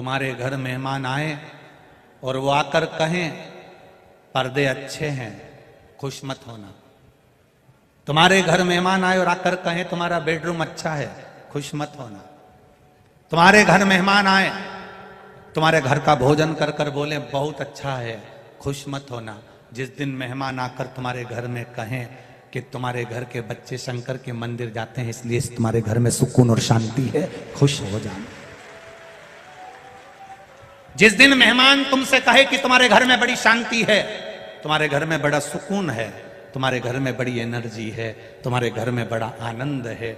तुम्हारे घर मेहमान आए और वो आकर कहें पर्दे अच्छे हैं, खुश मत होना। तुम्हारे घर मेहमान आए और आकर कहें तुम्हारा बेडरूम अच्छा है, खुश मत होना। तुम्हारे घर मेहमान आए, तुम्हारे घर का भोजन कर कर बोले बहुत अच्छा है, खुश मत होना। जिस दिन मेहमान आकर तुम्हारे घर में कहें कि तुम्हारे घर के बच्चे शंकर के मंदिर जाते हैं इसलिए तुम्हारे घर में सुकून और शांति है, खुश हो जाना। जिस दिन मेहमान तुमसे कहे कि तुम्हारे घर में बड़ी शांति है, तुम्हारे घर में बड़ा सुकून है, तुम्हारे घर में बड़ी एनर्जी है, तुम्हारे घर में बड़ा आनंद है,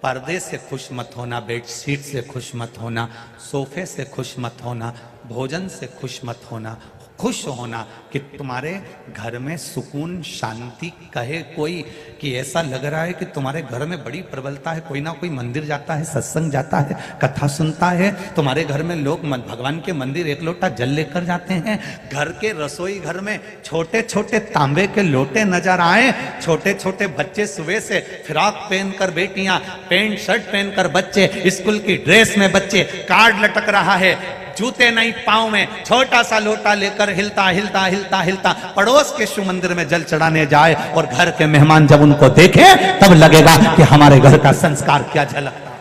पर्दे से खुश मत होना, बेडशीट से खुश मत होना, सोफे से खुश मत होना, भोजन से खुश मत होना। खुश होना कि तुम्हारे घर में सुकून शांति। कहे कोई कि ऐसा लग रहा है कि तुम्हारे घर में बड़ी प्रबलता है, कोई ना कोई मंदिर जाता है, सत्संग जाता है, कथा सुनता है। तुम्हारे घर में लोग भगवान के मंदिर एक लोटा जल लेकर जाते हैं। घर के रसोई घर में छोटे छोटे तांबे के लोटे नजर आए, छोटे छोटे बच्चे सुबह से फ्रॉक पहनकर, बेटियां पैंट शर्ट पहनकर, बच्चे स्कूल की ड्रेस में, बच्चे कार्ड लटक रहा है, जूते नहीं पांव में, छोटा सा लोटा लेकर हिलता हिलता हिलता हिलता पड़ोस के शिव मंदिर में जल चढ़ाने जाए। और घर के मेहमान जब उनको देखे तब लगेगा कि हमारे घर का संस्कार क्या झलकता।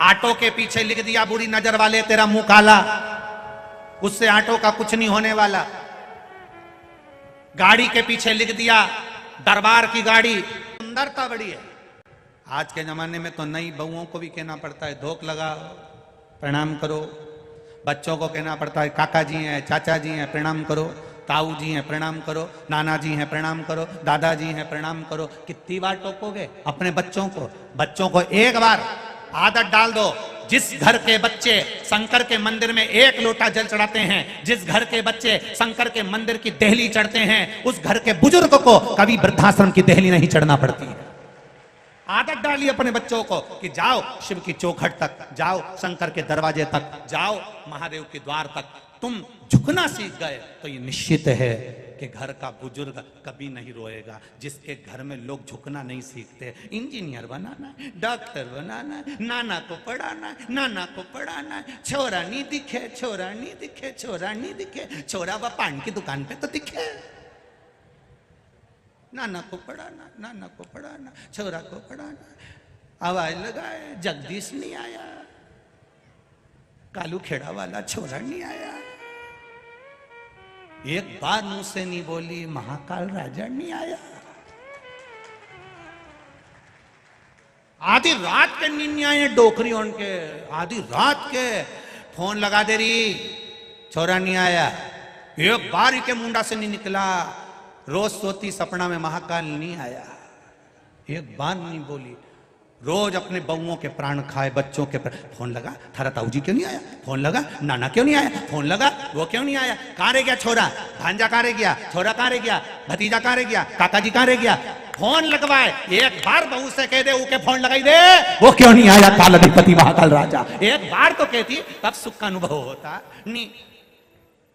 आटो के पीछे लिख दिया बुरी नजर वाले तेरा मुंह काला, उससे आटो का कुछ नहीं होने वाला। गाड़ी के पीछे लिख दिया दरबार की गाड़ी, सुंदरता बड़ी है। आज के जमाने में तो नई बहुओं को भी कहना पड़ता है धोख लगाओ, प्रणाम करो। बच्चों को कहना पड़ता है काका जी हैं, चाचा जी हैं, प्रणाम करो। ताऊ जी हैं, प्रणाम करो। नाना जी हैं, प्रणाम करो। दादाजी हैं, प्रणाम करो। कितनी बार टोकोगे अपने बच्चों को? बच्चों को एक बार आदत डाल दो। जिस घर के बच्चे शंकर के मंदिर में एक लोटा जल चढ़ाते हैं, जिस घर के बच्चे शंकर के मंदिर की देहली चढ़ते हैं, उस घर के बुजुर्ग को कभी वृद्धाश्रम की देहली नहीं चढ़ना पड़ती है। आदत डालिए अपने बच्चों को कि जाओ शिव की चौखट तक, जाओ शंकर के दरवाजे तक, जाओ महादेव के द्वार तक। तुम झुकना सीख गए तो ये निश्चित है कि घर का बुजुर्ग कभी नहीं रोएगा। जिसके घर में लोग झुकना नहीं सीखते, इंजीनियर बनाना है, डॉक्टर बनाना है, नाना को पढ़ाना है, नाना को पढ़ाना है, छोरा नहीं दिखे, छोरा नहीं दिखे, छोरा नहीं दिखे, छोरा वह पान की दुकान पे तो दिखे। नाना को पढ़ाना, नाना को पढ़ाना, छोरा को पढ़ाना। आवाज लगाए जगदीश नहीं आया, कालू खेड़ा वाला छोरा नहीं आया। एक बार मुंह से नहीं बोली महाकाल राजा नहीं आया। आधी रात के नींद आए डोकरी उनके, आधी रात के फोन लगा दे रही, छोरा नहीं आया। एक बार ही के मुंडा से नहीं निकला। रोज सोती सपना में महाकाल नहीं आया, एक बार नहीं बोली। रोज अपने बहुओं के प्राण खाए, बच्चों के फोन लगा, थारा ताऊ जी क्यों नहीं आया? फोन लगा, नाना क्यों नहीं आया? फोन लगा, वो क्यों नहीं आया? कहां रह गया छोरा? भांजा कहां रह गया? छोरा कहां रह गया? भतीजा कहां रह गया? काका जी कहां रह गया? फोन लगवाए। एक बार बहू से कह दे उके फोन लगाई दे, वो क्यों नहीं आया काल अधिपति महाकाल राजा? एक बार तो कहती तब सुख का अनुभव होता। नहीं,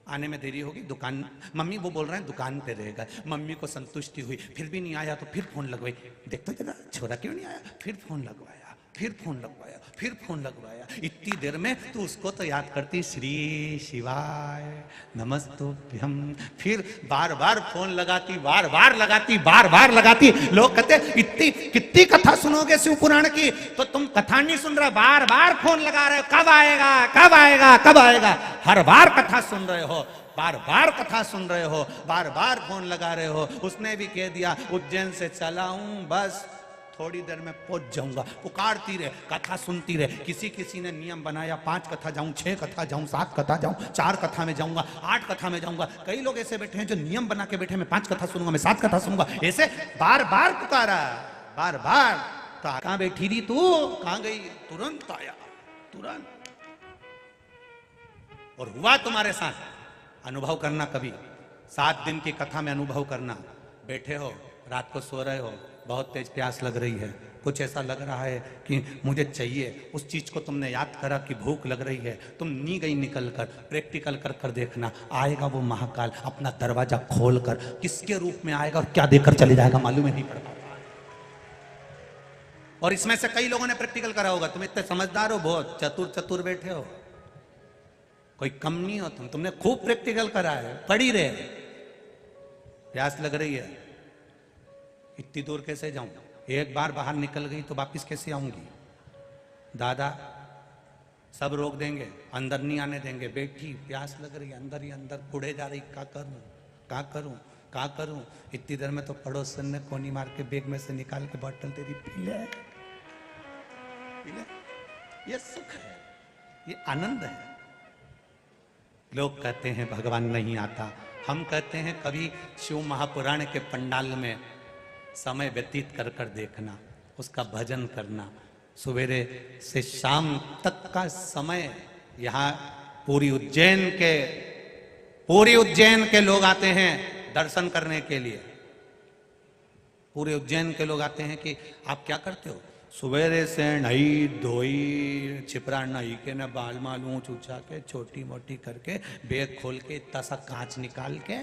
आने में देरी होगी, दुकान मम्मी वो बोल रहे हैं दुकान पे रहेगा। मम्मी को संतुष्टि हुई, फिर भी नहीं आया तो फिर फोन लगवाई, देखते जरा छोरा क्यों नहीं आया? फिर फोन लगवाया, फिर फोन लगवाया, फिर फोन लगवाया। इतनी देर में तो उसको तो याद करती श्री शिवाय नमस्तुभ्यम। फिर बार बार फोन लगाती, बार बार लगाती, बार बार लगाती। लोग कहते इतनी कितनी कथा सुनोगे शिव पुराण की? तो तुम कथा नहीं सुन रहे, बार बार फोन लगा रहे हो, कब आएगा, कब आएगा, कब आएगा। हर बार कथा सुन रहे हो, बार बार कथा सुन रहे हो, बार बार फोन लगा रहे हो। उसने भी कह दिया उज्जैन से चला हूं, बस थोड़ी देर में पहुंच जाऊंगा। पुकारती रहे, कथा सुनती रहे। किसी ने नियम बनाया 5 कथा जाऊं, 6 कथा जाऊं, 7 कथा जाऊं, 4 कथा में जाऊंगा, 8 कथा में जाऊंगा। कई लोग ऐसे बैठे हैं जो नियम बना के बैठे, मैं 5 कथा सुनूंगा, मैं 7 कथा सुनूंगा। ऐसे बार बार पुकारा, बार बार। तो कहां बैठी रही तू, कहां गई? तुरंत आया, तुरंत। और हुआ तुम्हारे साथ। अनुभव करना कभी 7 दिन की कथा में अनुभव करना। बैठे हो, रात को सो रहे हो, बहुत तेज प्यास लग रही है, कुछ ऐसा लग रहा है कि मुझे चाहिए, उस चीज को तुमने याद करा कि भूख लग रही है, तुम नी गई निकल कर, प्रैक्टिकल कर कर देखना। आएगा वो महाकाल अपना दरवाजा खोल कर, किसके रूप में आएगा और क्या देकर चले जाएगा मालूम ही नहीं पड़ता। और इसमें से कई लोगों ने प्रैक्टिकल करा होगा। तुम इतने समझदार हो, बहुत चतुर चतुर बैठे हो, कोई कम नहीं हो तुम, तुमने खूब प्रैक्टिकल करा है। पढ़ी रहे, प्यास लग रही है, इतनी दूर कैसे जाऊं, एक बार बाहर निकल गई तो वापिस कैसे आऊंगी, दादा सब रोक देंगे, अंदर नहीं आने देंगे। बेटी प्यास लग रही, अंदर ही अंदर कुड़े जा रही, क्या करूं क्या करूं क्या करूं। इतनी देर में तो पड़ोसन ने कोनी मार के बैग में से निकाल के बोतल दे दी, पी ले पी ले। ये सुख है, ये आनंद है। लोग कहते हैं भगवान नहीं आता, हम कहते हैं कभी शिव महापुराण के पंडाल में समय व्यतीत कर कर देखना, उसका भजन करना। सवेरे से शाम तक का समय यहाँ पूरी उज्जैन के लोग आते हैं दर्शन करने के लिए। पूरे उज्जैन के लोग आते हैं कि आप क्या करते हो, सवेरे से नई धोई छिपरा नई के न बाल माल ऊंच ऊंचा के छोटी मोटी करके बैग खोल के इतना सा कांच निकाल के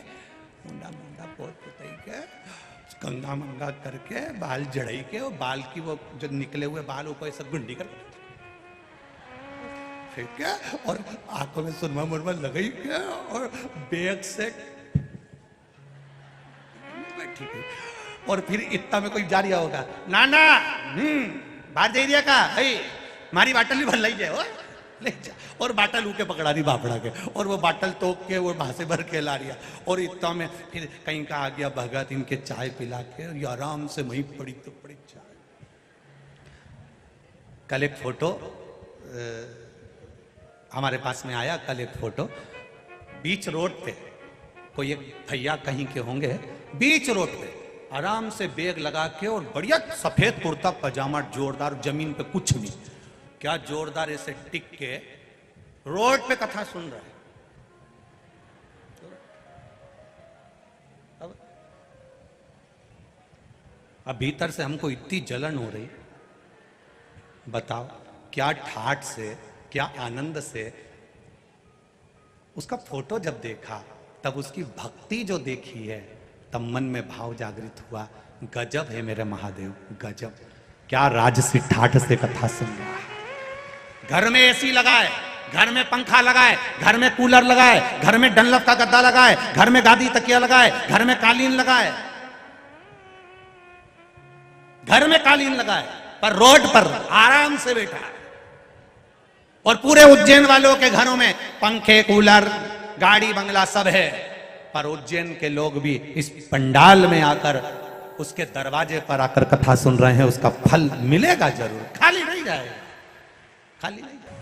मुंडा मुंडा पोत पुताई के कंगा मंगा करके बाल जड़ाई के और बाल की वो जो निकले हुए बाल ऊपर सब गुंडी कर फेंक के और आंखों में सुरमा मुरमा लगाई के और बैग से ठीक है। और फिर इतना में कोई जा रहा होगा, ना ना बाहर दे दिया का भाई मारी बाटल भी भर लाई जाए ले जा, और बाटल ऊके पकड़ा रही बापड़ा के, और वो बाटल तोप के वो वहां से भर के ला रिया। और इतना में फिर कहीं का आ गया भगत, इनके चाय पिला के और आराम से वहीं पड़ी तो पड़ी चाय। कल एक फोटो हमारे पास में आया, कल एक फोटो बीच रोड पे कोई एक भैया कहीं के होंगे, बीच रोड पे आराम से बैग लगा के और बढ़िया सफेद कुर्ता पजामा जोरदार, जमीन पे कुछ नहीं, क्या जोरदार ऐसे टिक के रोड पे कथा सुन रहा है। अब भीतर से हमको इतनी जलन हो रही, बताओ क्या ठाठ से, क्या आनंद से। उसका फोटो जब देखा तब उसकी भक्ति जो देखी है तब मन में भाव जागृत हुआ, गजब है मेरे महादेव, गजब, क्या राजसी ठाठ से कथा सुन रहा है। घर में एसी लगाए, घर में पंखा लगाए, घर में कूलर लगाए, घर में डनलप का गद्दा लगाए, घर में गादी तकिया लगाए, घर में कालीन लगाए, घर में कालीन लगाए, पर रोड पर आराम से बैठा है। और पूरे उज्जैन वालों के घरों में पंखे कूलर गाड़ी बंगला सब है, पर उज्जैन के लोग भी इस पंडाल में आकर उसके दरवाजे पर आकर कथा सुन रहे हैं। उसका फल मिलेगा जरूर, खाली नहीं जाएगा, खाली नहीं जाएगा।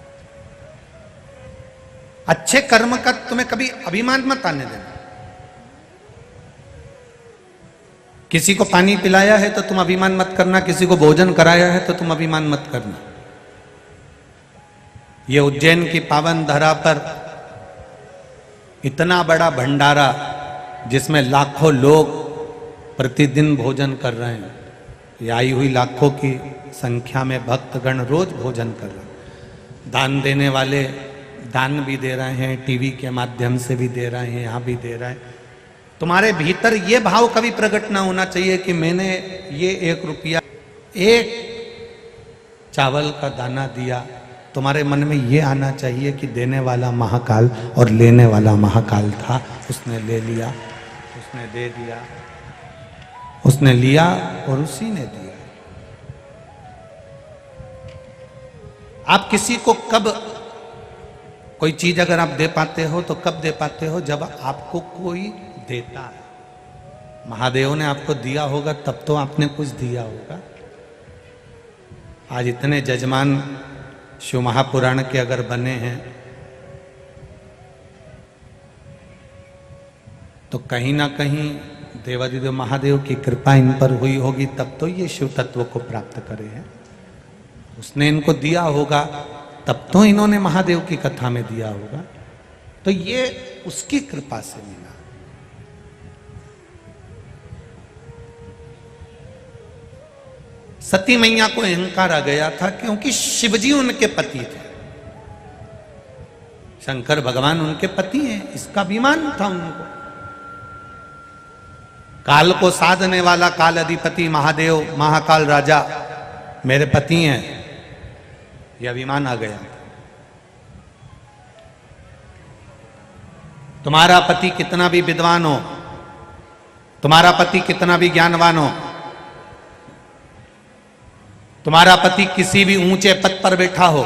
अच्छे कर्म का तुम्हें कभी अभिमान मत आने देना। किसी को पानी पिलाया है तो तुम अभिमान मत करना, किसी को भोजन कराया है तो तुम अभिमान मत करना। ये उज्जैन की पावन धरा पर इतना बड़ा भंडारा जिसमें लाखों लोग प्रतिदिन भोजन कर रहे हैं, ये आई हुई लाखों की संख्या में भक्तगण रोज भोजन कर रहे हैं। दान देने वाले दान भी दे रहे हैं, टीवी के माध्यम से भी दे रहे हैं, यहाँ भी दे रहे हैं। तुम्हारे भीतर ये भाव कभी प्रकट ना होना चाहिए कि मैंने ये 1 रुपया एक चावल का दाना दिया। तुम्हारे मन में ये आना चाहिए कि देने वाला महाकाल और लेने वाला महाकाल था, उसने ले लिया, उसने दे दिया, उसने लिया और उसी ने दिया। आप किसी को कब कोई चीज अगर आप दे पाते हो तो कब दे पाते हो, जब आपको कोई देता है। महादेव ने आपको दिया होगा तब तो आपने कुछ दिया होगा। आज इतने जजमान शिव महापुराण के अगर बने हैं तो कहीं ना कहीं देवादिदेव महादेव की कृपा इन पर हुई होगी, तब तो ये शिव तत्व को प्राप्त करे हैं। उसने इनको दिया होगा तब तो इन्होंने महादेव की कथा में दिया होगा, तो ये उसकी कृपा से मिला। सती मैया को अहंकार आ गया था क्योंकि शिवजी उनके पति थे, शंकर भगवान उनके पति हैं, इसका अभिमान था उनको। काल को साधने वाला काल अधिपति महादेव महाकाल राजा मेरे पति हैं, ये अभिमान आ गया। तुम्हारा पति कितना भी विद्वान हो, तुम्हारा पति कितना भी ज्ञानवान हो, तुम्हारा पति किसी भी ऊंचे पद पर बैठा हो,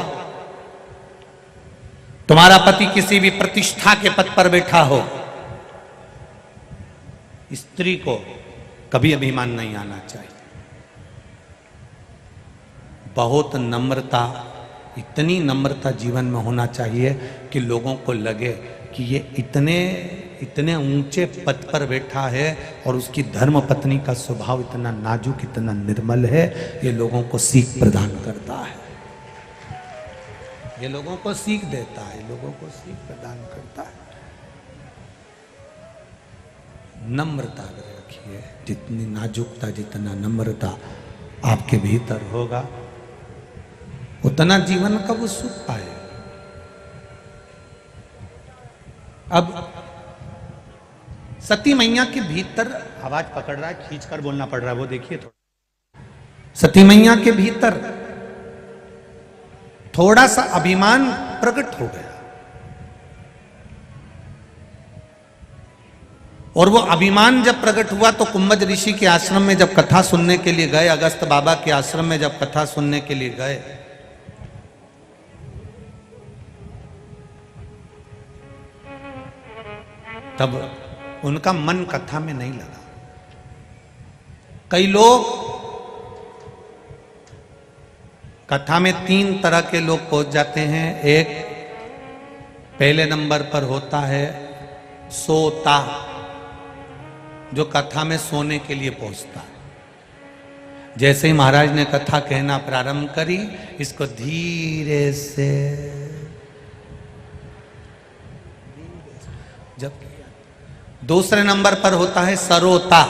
तुम्हारा पति किसी भी प्रतिष्ठा के पद पर बैठा हो, स्त्री को कभी अभिमान नहीं आना चाहिए। बहुत नम्रता, इतनी नम्रता जीवन में होना चाहिए कि लोगों को लगे कि ये इतने ऊंचे पद पर बैठा है और उसकी धर्म पत्नी का स्वभाव इतना नाजुक, इतना निर्मल है। ये लोगों को सीख प्रदान करता है, ये लोगों को सीख देता है, लोगों को सीख प्रदान करता है। नम्रता रखिए, जितनी नाजुकता, जितना नम्रता आपके भीतर होगा, उतना जीवन का वो सुख पाए। अब सती मैया के भीतर आवाज पकड़ रहा है, खींच कर बोलना पड़ रहा है, वो देखिए थोड़ा। सती मैया के भीतर थोड़ा सा अभिमान प्रकट हो गया, और वो अभिमान जब प्रकट हुआ तो कुंभज ऋषि के आश्रम में जब कथा सुनने के लिए गए, अगस्त बाबा के आश्रम में जब कथा सुनने के लिए गए, तब उनका मन कथा में नहीं लगा। कई लोग कथा में 3 तरह के लोग पहुंच जाते हैं। एक पहले नंबर पर होता है सोता, जो कथा में सोने के लिए पहुंचता है। जैसे ही महाराज ने कथा कहना प्रारंभ करी, इसको धीरे से जब किया। दूसरे नंबर पर होता है सरोता,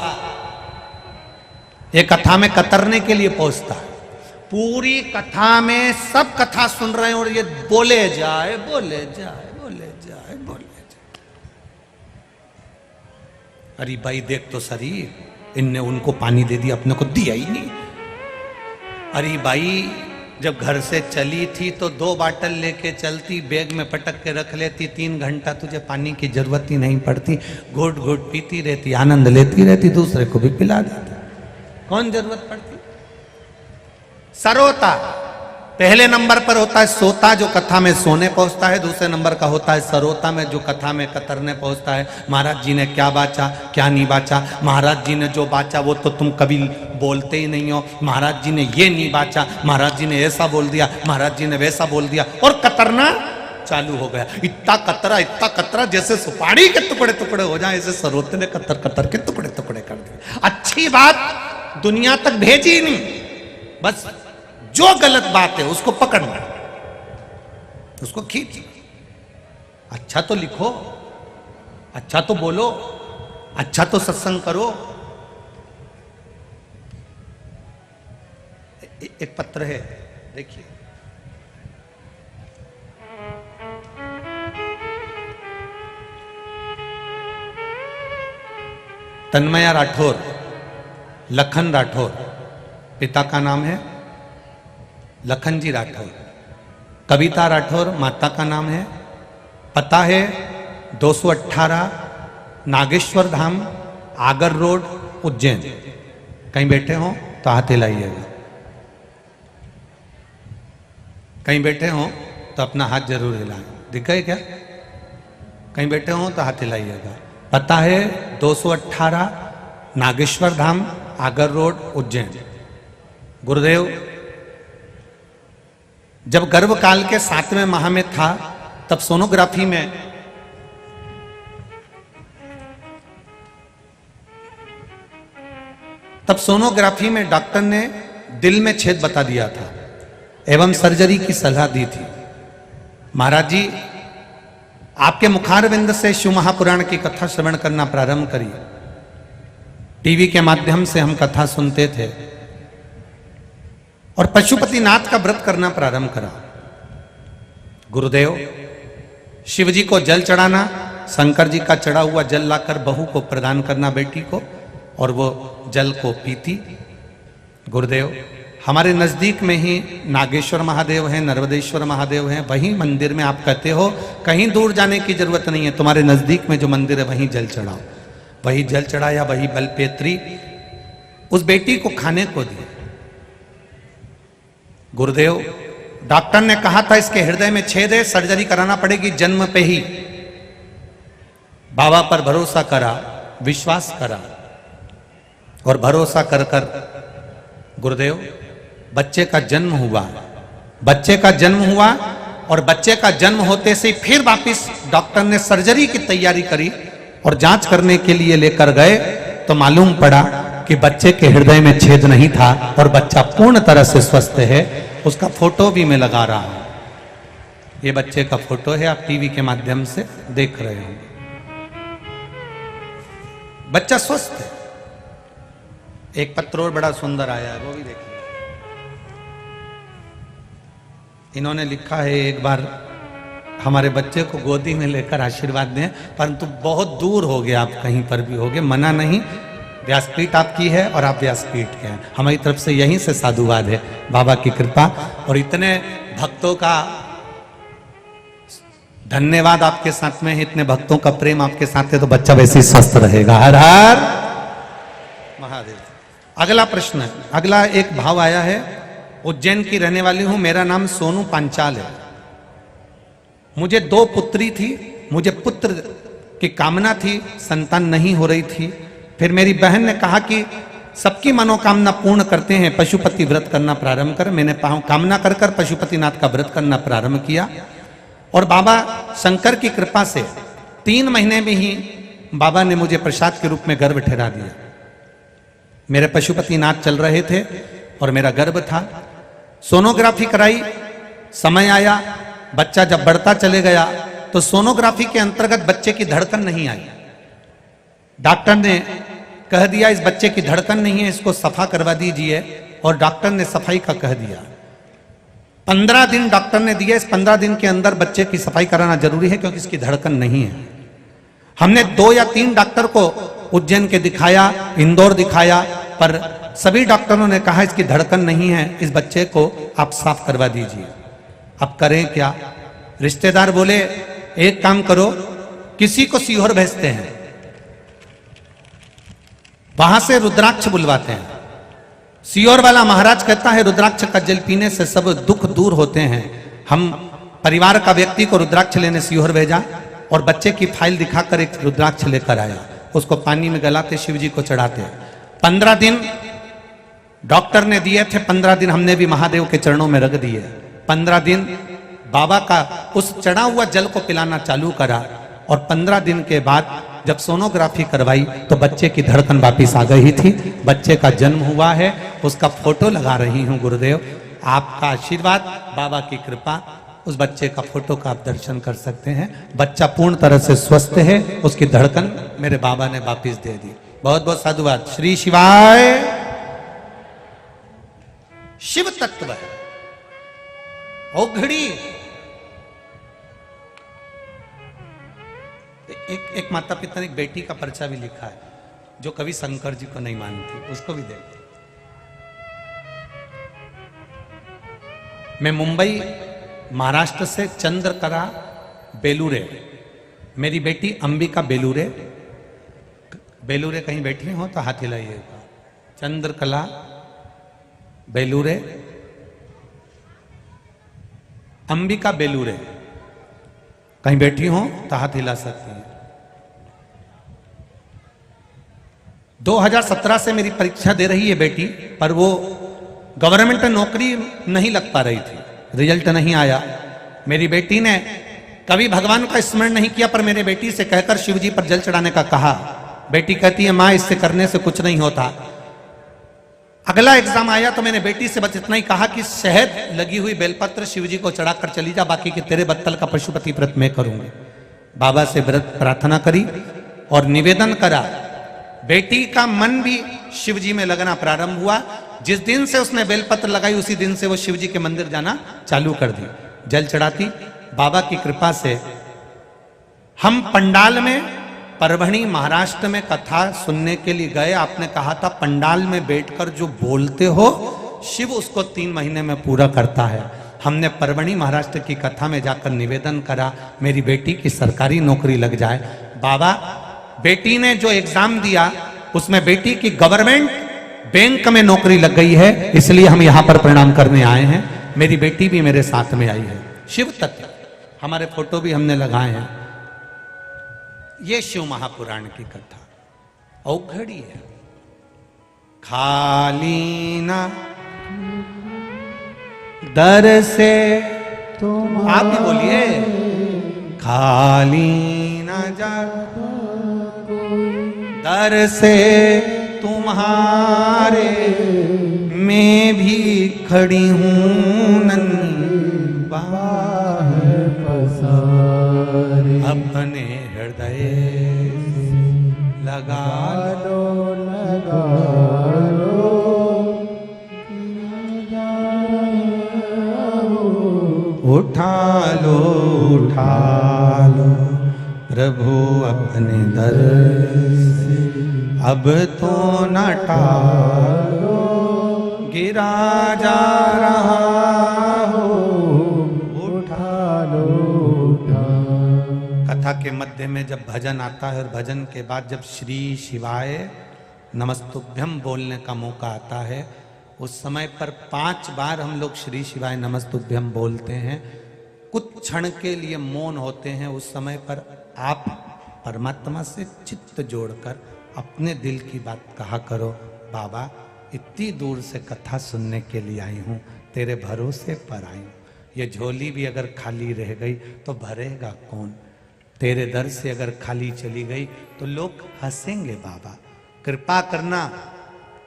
ये कथा में कतरने के लिए पहुंचता है। पूरी कथा में सब कथा सुन रहे हैं और ये बोले जाए बोले जाए बोले जाए बोले जाए। अरे भाई देख तो सही, इनने उनको पानी दे दिया, अपने को दिया ही नहीं। अरे भाई जब घर से चली थी तो 2 बाटल लेके चलती, बैग में पटक के रख लेती, 3 घंटा तुझे पानी की जरूरत ही नहीं पड़ती, घुट घुट पीती रहती, आनंद लेती रहती, दूसरे को भी पिला देती, कौन जरूरत पड़ती। सरोता पहले नंबर पर होता है सोता, जो कथा में सोने पहुंचता है। दूसरे नंबर का होता है सरोता में, जो कथा में कतरने पहुंचता है। महाराज जी ने क्या बाचा, क्या नहीं बाचा, महाराज जी ने जो बाचा वो तो तुम कभी बोलते ही नहीं हो, महाराज जी ने ये नहीं बाचा, महाराज जी ने ऐसा बोल दिया, महाराज जी ने वैसा बोल दिया, और कतरना चालू हो गया। इतना कतरा जैसे सुपारी के टुकड़े टुकड़े हो जाए, ऐसे सरोते ने कतर कतर के टुकड़े टुकड़े कर दिए। अच्छी बात दुनिया तक भेजी नहीं, बस जो गलत बात है उसको पकड़ना, उसको खींच। अच्छा तो लिखो, अच्छा तो बोलो, अच्छा तो सत्संग करो। एक पत्र है, देखिए। तन्मया राठौर, लखन राठौर, पिता का नाम है लखन जी राठौर, कविता राठौर माता का नाम है। पता है 218 नागेश्वर धाम, आगर रोड, उज्जैन। कहीं बैठे हो तो हाथ हिलाइएगा, कहीं बैठे हो तो अपना हाथ जरूर हिलाएं। दिख गए क्या? कहीं बैठे हो तो हाथ हिलाइएगा। पता है 218 नागेश्वर धाम, आगर रोड, उज्जैन। गुरुदेव जब गर्भकाल के 7वें माह में था, तब सोनोग्राफी में डॉक्टर ने दिल में छेद बता दिया था एवं सर्जरी की सलाह दी थी। महाराज जी आपके मुखारविंद से शिव महापुराण की कथा श्रवण करना प्रारंभ करिए। टीवी के माध्यम से हम कथा सुनते थे और पशुपतिनाथ का व्रत करना प्रारंभ करा। गुरुदेव शिव जी को जल चढ़ाना, शंकर जी का चढ़ा हुआ जल लाकर बहू को प्रदान करना बेटी को, और वो जल को पीती। गुरुदेव हमारे नज़दीक में ही नागेश्वर महादेव हैं, नर्मदेश्वर महादेव हैं, वहीं मंदिर में आप कहते हो कहीं दूर जाने की जरूरत नहीं है, तुम्हारे नज़दीक में जो मंदिर है वहीं जल चढ़ाओ। वही जल चढ़ाया, वही बलपेत्री उस बेटी को खाने को दी। गुरुदेव, डॉक्टर ने कहा था इसके हृदय में छेद है, सर्जरी कराना पड़ेगी जन्म पे ही। बाबा पर भरोसा करा, विश्वास करा और भरोसा कर कर गुरुदेव बच्चे का जन्म हुआ। बच्चे का जन्म हुआ और बच्चे का जन्म होते से फिर वापिस डॉक्टर ने सर्जरी की तैयारी करी और जांच करने के लिए लेकर गए तो मालूम पड़ा कि बच्चे के हृदय में छेद नहीं था और बच्चा पूर्ण तरह से स्वस्थ है। उसका फोटो भी मैं लगा रहा हूं। ये बच्चे का फोटो है, आप टीवी के माध्यम से देख रहे होंगे। बच्चा स्वस्थ है। एक पत्र और बड़ा सुंदर आया है, वो भी देखिए। इन्होंने लिखा है, एक बार हमारे बच्चे को गोदी में लेकर आशीर्वाद दें, परंतु बहुत दूर हो गया, आप कहीं पर भी हो गए, मना नहीं। व्यासपीठ आपकी है और आप व्यासपीठ के हैं, हमारी तरफ से यहीं से साधुवाद है, बाबा की कृपा और इतने भक्तों का धन्यवाद आपके साथ में है, इतने भक्तों का प्रेम आपके साथ है, तो बच्चा वैसे ही स्वस्थ रहेगा। हर हर महादेव। अगला प्रश्न है, अगला एक भाव आया है। उज्जैन की रहने वाली हूं, मेरा नाम सोनू पांचाल है। मुझे 2 पुत्री थी, मुझे पुत्र की कामना थी, संतान नहीं हो रही थी। फिर मेरी बहन ने कहा कि सबकी मनोकामना पूर्ण करते हैं, पशुपति व्रत करना प्रारंभ कर। मैंने कामना कर कर पशुपतिनाथ का व्रत करना प्रारंभ किया और बाबा शंकर की कृपा से 3 महीने में ही बाबा ने मुझे प्रसाद के रूप में गर्भ ठहरा दिया। मेरे पशुपतिनाथ चल रहे थे और मेरा गर्भ था। सोनोग्राफी कराई, समय आया, बच्चा जब बढ़ता चले गया तो सोनोग्राफी के अंतर्गत बच्चे की धड़कन नहीं आई। डॉक्टर ने कह दिया इस बच्चे की धड़कन नहीं है, इसको सफा करवा दीजिए, और डॉक्टर ने सफाई का कह दिया। 15 दिन डॉक्टर ने दिया, इस 15 दिन के अंदर बच्चे की सफाई कराना जरूरी है क्योंकि इसकी धड़कन नहीं है। हमने 2 या 3 डॉक्टर को उज्जैन के दिखाया, इंदौर दिखाया, पर सभी डॉक्टरों ने कहा इसकी धड़कन नहीं है, इस बच्चे को आप साफ करवा दीजिए। अब करें क्या? रिश्तेदार बोले एक काम करो, किसी को सीहोर भेजते हैं, वहां से रुद्राक्ष बुलवाते हैं। सीहोर वाला महाराज कहता है रुद्राक्ष का जल पीने से सब दुख दूर होते हैं। हम परिवार का व्यक्ति को रुद्राक्ष लेने सीहोर भेजा और बच्चे की फाइल दिखाकर एक रुद्राक्ष लेकर आया, उसको पानी में गलाते शिव जी को चढ़ाते। 15 दिन डॉक्टर ने दिए थे, 15 दिन हमने भी महादेव के चरणों में रख दिए। 15 दिन बाबा का उस चढ़ा हुआ जल को पिलाना चालू करा और 15 दिन के बाद जब सोनोग्राफी करवाई तो बच्चे की धड़कन वापिस आ गई थी। बच्चे का जन्म हुआ है, उसका फोटो लगा रही हूं। गुरुदेव आपका आशीर्वाद, बाबा की कृपा, उस बच्चे का फोटो का आप दर्शन कर सकते हैं। बच्चा पूर्ण तरह से स्वस्थ है, उसकी धड़कन मेरे बाबा ने वापिस दे दी। बहुत बहुत साधुवाद। श्री शिवाय। शिव तत्व है औघड़ी। एक माता पिता ने एक बेटी का पर्चा भी लिखा है जो कवि शंकर जी को नहीं मानती, उसको भी देखते। मैं मुंबई महाराष्ट्र से चंद्रकला बेलूरे, मेरी बेटी अंबिका बेलूरे, बेलूरे कहीं बैठी हो तो हाथ हिलाइएगा। चंद्रकला बेलूरे, अंबिका बेलूरे कहीं बैठी हो तो हाथ हिला सकती है। 2017 से मेरी परीक्षा दे रही है बेटी, पर वो गवर्नमेंट नौकरी नहीं लग पा रही थी, रिजल्ट नहीं आया। मेरी बेटी ने कभी भगवान का स्मरण नहीं किया, पर मेरे बेटी से कहकर शिव जी पर जल चढ़ाने का कहा। बेटी कहती है माँ इससे करने से कुछ नहीं होता। अगला एग्जाम आया तो मैंने बेटी से बस इतना ही कहा कि शहद लगी हुई बेलपत्र शिव जी को चढ़ाकर चली जा, बाकी के तेरे बत्तल का पशुपति व्रत मैं करूंगी। बाबा से व्रत प्रार्थना करी और निवेदन करा। बेटी का मन भी शिव जी में लगना प्रारंभ हुआ। जिस दिन से उसने बेलपत्र लगाई उसी दिन से वो शिव जी के मंदिर जाना चालू कर दी, जल चढ़ाती। बाबा की कृपा से हम पंडाल में परभणी महाराष्ट्र में कथा सुनने के लिए गए। आपने कहा था पंडाल में बैठकर जो बोलते हो शिव उसको 3 महीने में पूरा करता है। हमने परभणी महाराष्ट्र की कथा में जाकर निवेदन करा मेरी बेटी की सरकारी नौकरी लग जाए। बाबा बेटी ने जो एग्जाम दिया उसमें बेटी की गवर्नमेंट बैंक में नौकरी लग गई है, इसलिए हम यहां पर प्रणाम करने आए हैं। मेरी बेटी भी मेरे साथ में आई है। शिव तत्व हमारे फोटो भी हमने लगाए हैं। ये शिव महापुराण की कथा औघड़ी है। खाली ना दर से तुम आप भी बोलिए, खाली ना जा दर से तुम्हारे मैं भी खड़ी हूं नन्ही बाहें पसारे, अपने हृदय लगा लो लगा लो, उठा लो उठा लो प्रभु अपने दर से, अब तो न टालो गिरा जा रहा हो, उठा लो उठा। कथा के मध्य में जब भजन आता है और भजन के बाद जब श्री शिवाय नमस्तुभ्यम बोलने का मौका आता है, उस समय पर 5 बार हम लोग श्री शिवाय नमस्तुभ्यम बोलते हैं। कुछ क्षण के लिए मौन होते हैं। उस समय पर आप परमात्मा से चित्त जोड़कर अपने दिल की बात कहा करो, बाबा इतनी दूर से कथा सुनने के लिए आई हूँ, तेरे भरोसे पर आई हूँ। ये झोली भी अगर खाली रह गई तो भरेगा कौन? तेरे दर से अगर खाली चली गई तो लोग हंसेंगे। बाबा कृपा करना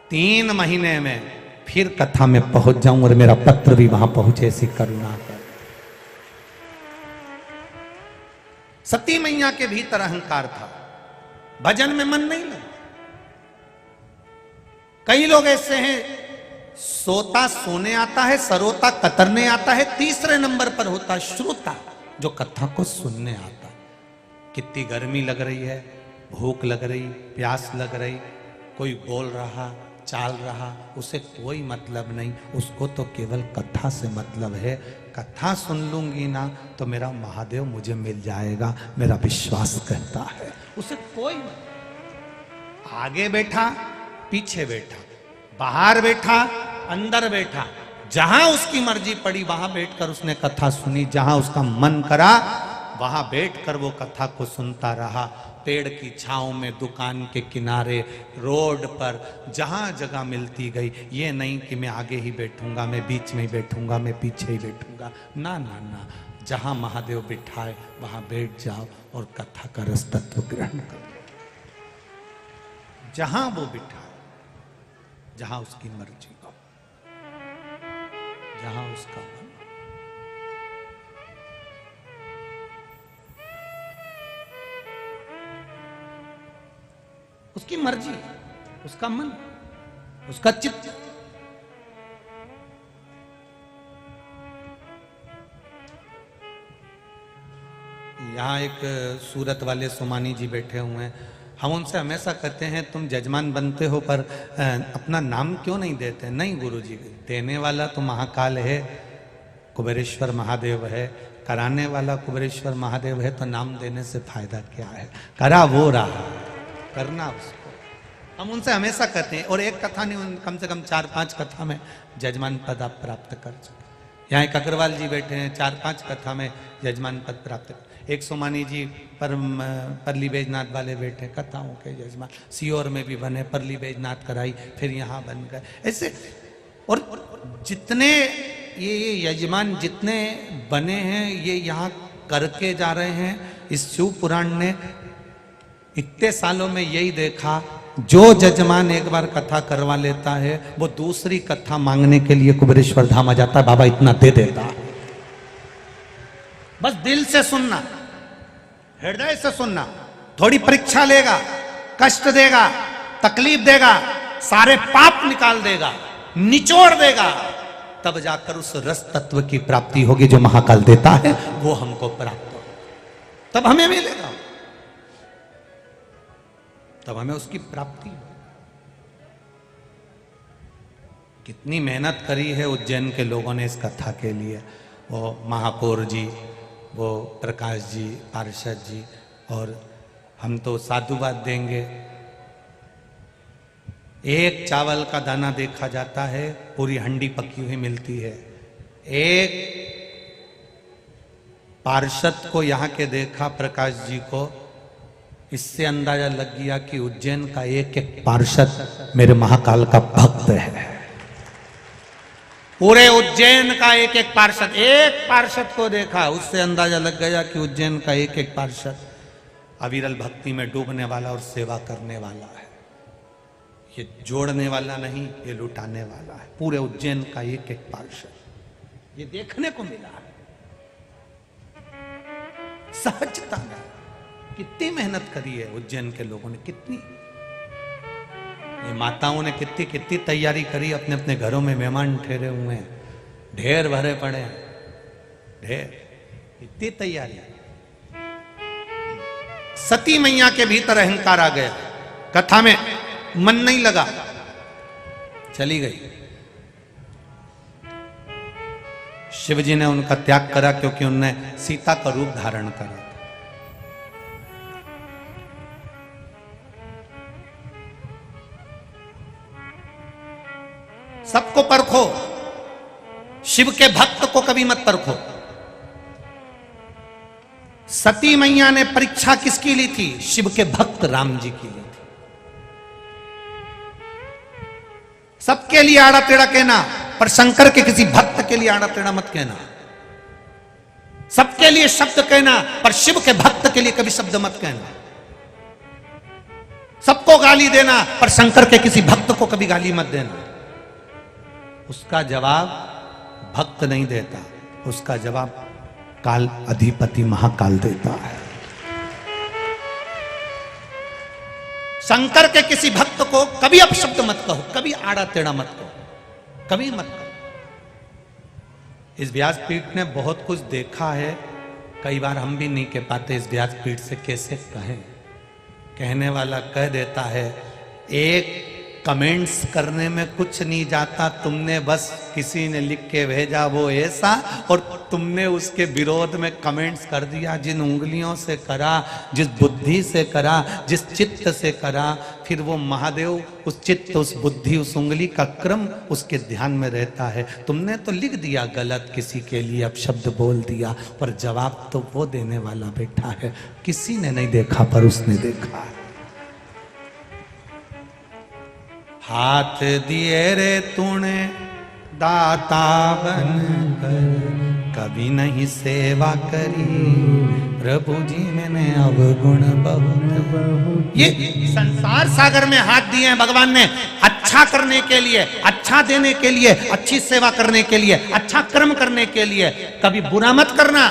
3 महीने में फिर कथा में पहुंच जाऊं और मेरा पत्र भी वहां पहुंचे, ऐसी करुणा कर। सती मैया के भीतर अहंकार था, भजन में मन नहीं लगा। कई लोग ऐसे हैं, सोता सोने आता है, सरोता कतरने आता है, तीसरे नंबर पर होता श्रोता जो कथा को सुनने आता है। कितनी गर्मी लग रही है, भूख लग रही, प्यास लग रही, कोई बोल रहा चाल रहा, उसे कोई मतलब नहीं, उसको तो केवल कथा से मतलब है। कथा सुन लूंगी ना तो मेरा महादेव मुझे मिल जाएगा, मेरा विश्वास कहता है। उसे कोई मतलब, आगे बैठा पीछे बैठा, बाहर बैठा अंदर बैठा, जहां उसकी मर्जी पड़ी वहां बैठकर उसने कथा सुनी। जहां उसका मन करा वहां बैठकर वो कथा को सुनता रहा। पेड़ की छांव में, दुकान के किनारे, रोड पर, जहां जगह मिलती गई। ये नहीं कि मैं आगे ही बैठूंगा, मैं बीच में ही बैठूंगा, मैं पीछे ही बैठूंगा। ना ना ना, जहां महादेव बिठाए वहां बैठ जाओ और कथा का रस तत्व ग्रहण करो। जहां वो बिठाए, जहां उसकी मर्जी हो, जहां उसका मन। उसकी मर्जी, उसका मन, उसका चित्त। यहाँ एक सूरत वाले सोमानी जी बैठे हुए हैं। हम उनसे हमेशा कहते हैं तुम जजमान बनते हो पर अपना नाम क्यों नहीं देते? नहीं गुरुजी, देने वाला तो महाकाल है, कुबेरेश्वर महादेव है, कराने वाला कुबेरेश्वर महादेव है, तो नाम देने से फायदा क्या है? करा वो रहा, करना उसको। हम उनसे हमेशा कहते हैं, और एक कथा नहीं, कम से कम 4-5 कथा में जजमान पद आप प्राप्त कर चुके। यहाँ एक अग्रवाल जी बैठे हैं, 4-5 कथा में जजमान पद प्राप्त कर। एक सोमानी जी परली बैजनाथ वाले बैठे, कथाओं के जजमान। सीहोर में भी बने, परली बैजनाथ कराई, फिर यहाँ बन गए। ऐसे और जितने ये यजमान जितने बने हैं, ये यहाँ करके जा रहे हैं। इस शिव पुराण ने इतने सालों में यही देखा, जो जजमान एक बार कथा करवा लेता है वो दूसरी कथा मांगने के लिए कुबेरेश्वर धाम आ जाता है, बाबा इतना दे देता है। बस दिल से सुनना, हृदय से सुनना। थोड़ी परीक्षा लेगा, कष्ट देगा, तकलीफ देगा, सारे पाप निकाल देगा, निचोड़ देगा, तब जाकर उस रस तत्व की प्राप्ति होगी जो महाकाल देता है, वो हमको प्राप्त हो, तब हमें मिलेगा, तब हमें उसकी प्राप्ति हो। कितनी मेहनत करी है उज्जैन के लोगों ने इस कथा के लिए। वो महापौर जी, वो प्रकाश जी, पार्षद जी, और हम तो साधुवाद देंगे। एक चावल का दाना देखा जाता है, पूरी हंडी पकी हुई मिलती है। एक पार्षद को यहाँ के देखा, प्रकाश जी को, इससे अंदाजा लग गया कि उज्जैन का एक एक पार्षद मेरे महाकाल का भक्त है। पूरे उज्जैन का एक एक पार्षद को देखा, उससे अंदाजा लग गया कि उज्जैन का एक एक पार्षद अविरल भक्ति में डूबने वाला और सेवा करने वाला है। ये जोड़ने वाला नहीं, ये लुटाने वाला है। पूरे उज्जैन का एक एक पार्षद, ये देखने को मिला है। सहजता में कितनी मेहनत करी है उज्जैन के लोगों ने, कितनी, ये माताओं ने कितनी कितनी तैयारी करी। अपने अपने घरों में मेहमान ठहरे हुए हैं, ढेर भरे पड़े हैं, ढेर, कितनी तैयारी। सती मैया के भीतर अहंकार आ गया, कथा में मन नहीं लगा, चली गई। शिव जी ने उनका त्याग करा क्योंकि उनने सीता का रूप धारण करा। सबको परखो, शिव के भक्त को कभी मत परखो। सती मैया ने परीक्षा किसकी ली थी? शिव के भक्त राम जी की ली थी। सबके लिए आड़ा टेढ़ा कहना, पर शंकर के किसी भक्त के लिए आड़ा टेढ़ा मत कहना। सबके लिए शब्द कहना, पर शिव के भक्त के लिए कभी शब्द मत कहना। सबको गाली देना, पर शंकर के किसी भक्त को कभी गाली मत देना। उसका जवाब भक्त नहीं देता, उसका जवाब काल अधिपति महाकाल देता है। शंकर के किसी भक्त को कभी अपशब्द मत कहो, कभी आड़ा टेढ़ा मत कहो, कभी मत कहो। इस व्यासपीठ ने बहुत कुछ देखा है, कई बार हम भी नहीं कह पाते इस व्यासपीठ से कैसे कहें। कहने वाला कह देता है, एक कमेंट्स करने में कुछ नहीं जाता, तुमने बस किसी ने लिख के भेजा वो ऐसा, और तुमने उसके विरोध में कमेंट्स कर दिया। जिन उंगलियों से करा, जिस बुद्धि से करा, जिस चित्त से करा, फिर वो महादेव उस चित्त, उस बुद्धि, उस उंगली का क्रम उसके ध्यान में रहता है। तुमने तो लिख दिया गलत, किसी के लिए अपशब्द बोल दिया, पर जवाब तो वो देने वाला बैठा है। किसी ने नहीं देखा पर उसने देखा है। हाथ दिए रे तूने दाता बनकर, कभी नहीं सेवा करी प्रभु जी मैंने अवगुण बहुत। ये संसार सागर में हाथ दिए हैं भगवान ने अच्छा करने के लिए, अच्छा देने के लिए, अच्छी सेवा करने के लिए, अच्छा कर्म करने के लिए। कभी बुरा मत करना।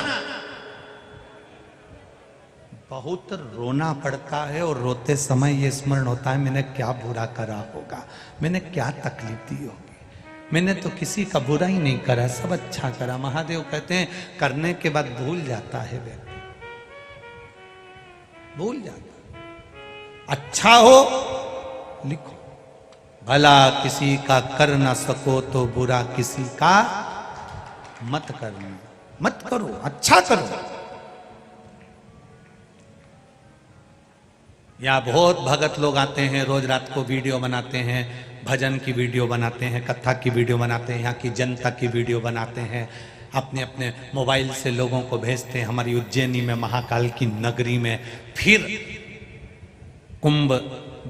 बहुत रोना पड़ता है और रोते समय ये स्मरण होता है, मैंने क्या बुरा करा होगा, मैंने क्या तकलीफ दी होगी। मैंने तो किसी का बुरा ही नहीं करा, सब अच्छा करा। महादेव कहते हैं करने के बाद भूल जाता है व्यक्ति, भूल जाता। अच्छा हो लिखो, भला किसी का कर ना सको तो बुरा किसी का मत करना, मत करो, अच्छा करो। या बहुत भगत लोग आते हैं, रोज रात को वीडियो बनाते हैं, भजन की वीडियो बनाते हैं, कथा की वीडियो बनाते हैं, यहाँ की जनता की वीडियो बनाते हैं, अपने अपने मोबाइल से लोगों को भेजते हैं। हमारी उज्जैनी में, महाकाल की नगरी में फिर कुंभ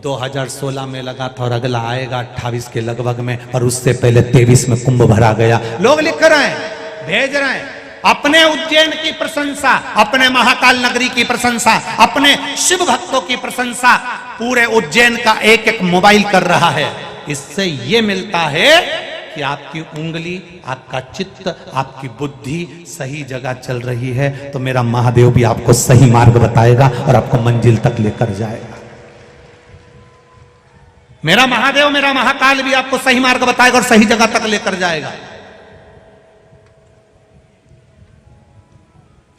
2016 में लगा था और अगला आएगा 28 के लगभग में, और उससे पहले 23 में कुंभ भरा गया। लोग लिख रहे हैं, भेज रहे हैं अपने उज्जैन की प्रशंसा, अपने महाकाल नगरी की प्रशंसा, अपने शिव भक्तों की प्रशंसा पूरे उज्जैन का एक एक मोबाइल कर रहा है। इससे ये मिलता है कि आपकी उंगली, आपका चित्त, आपकी बुद्धि सही जगह चल रही है, तो मेरा महादेव भी आपको सही मार्ग बताएगा और आपको मंजिल तक लेकर जाएगा। मेरा महादेव, मेरा महाकाल भी आपको सही मार्ग बताएगा और सही जगह तक लेकर जाएगा।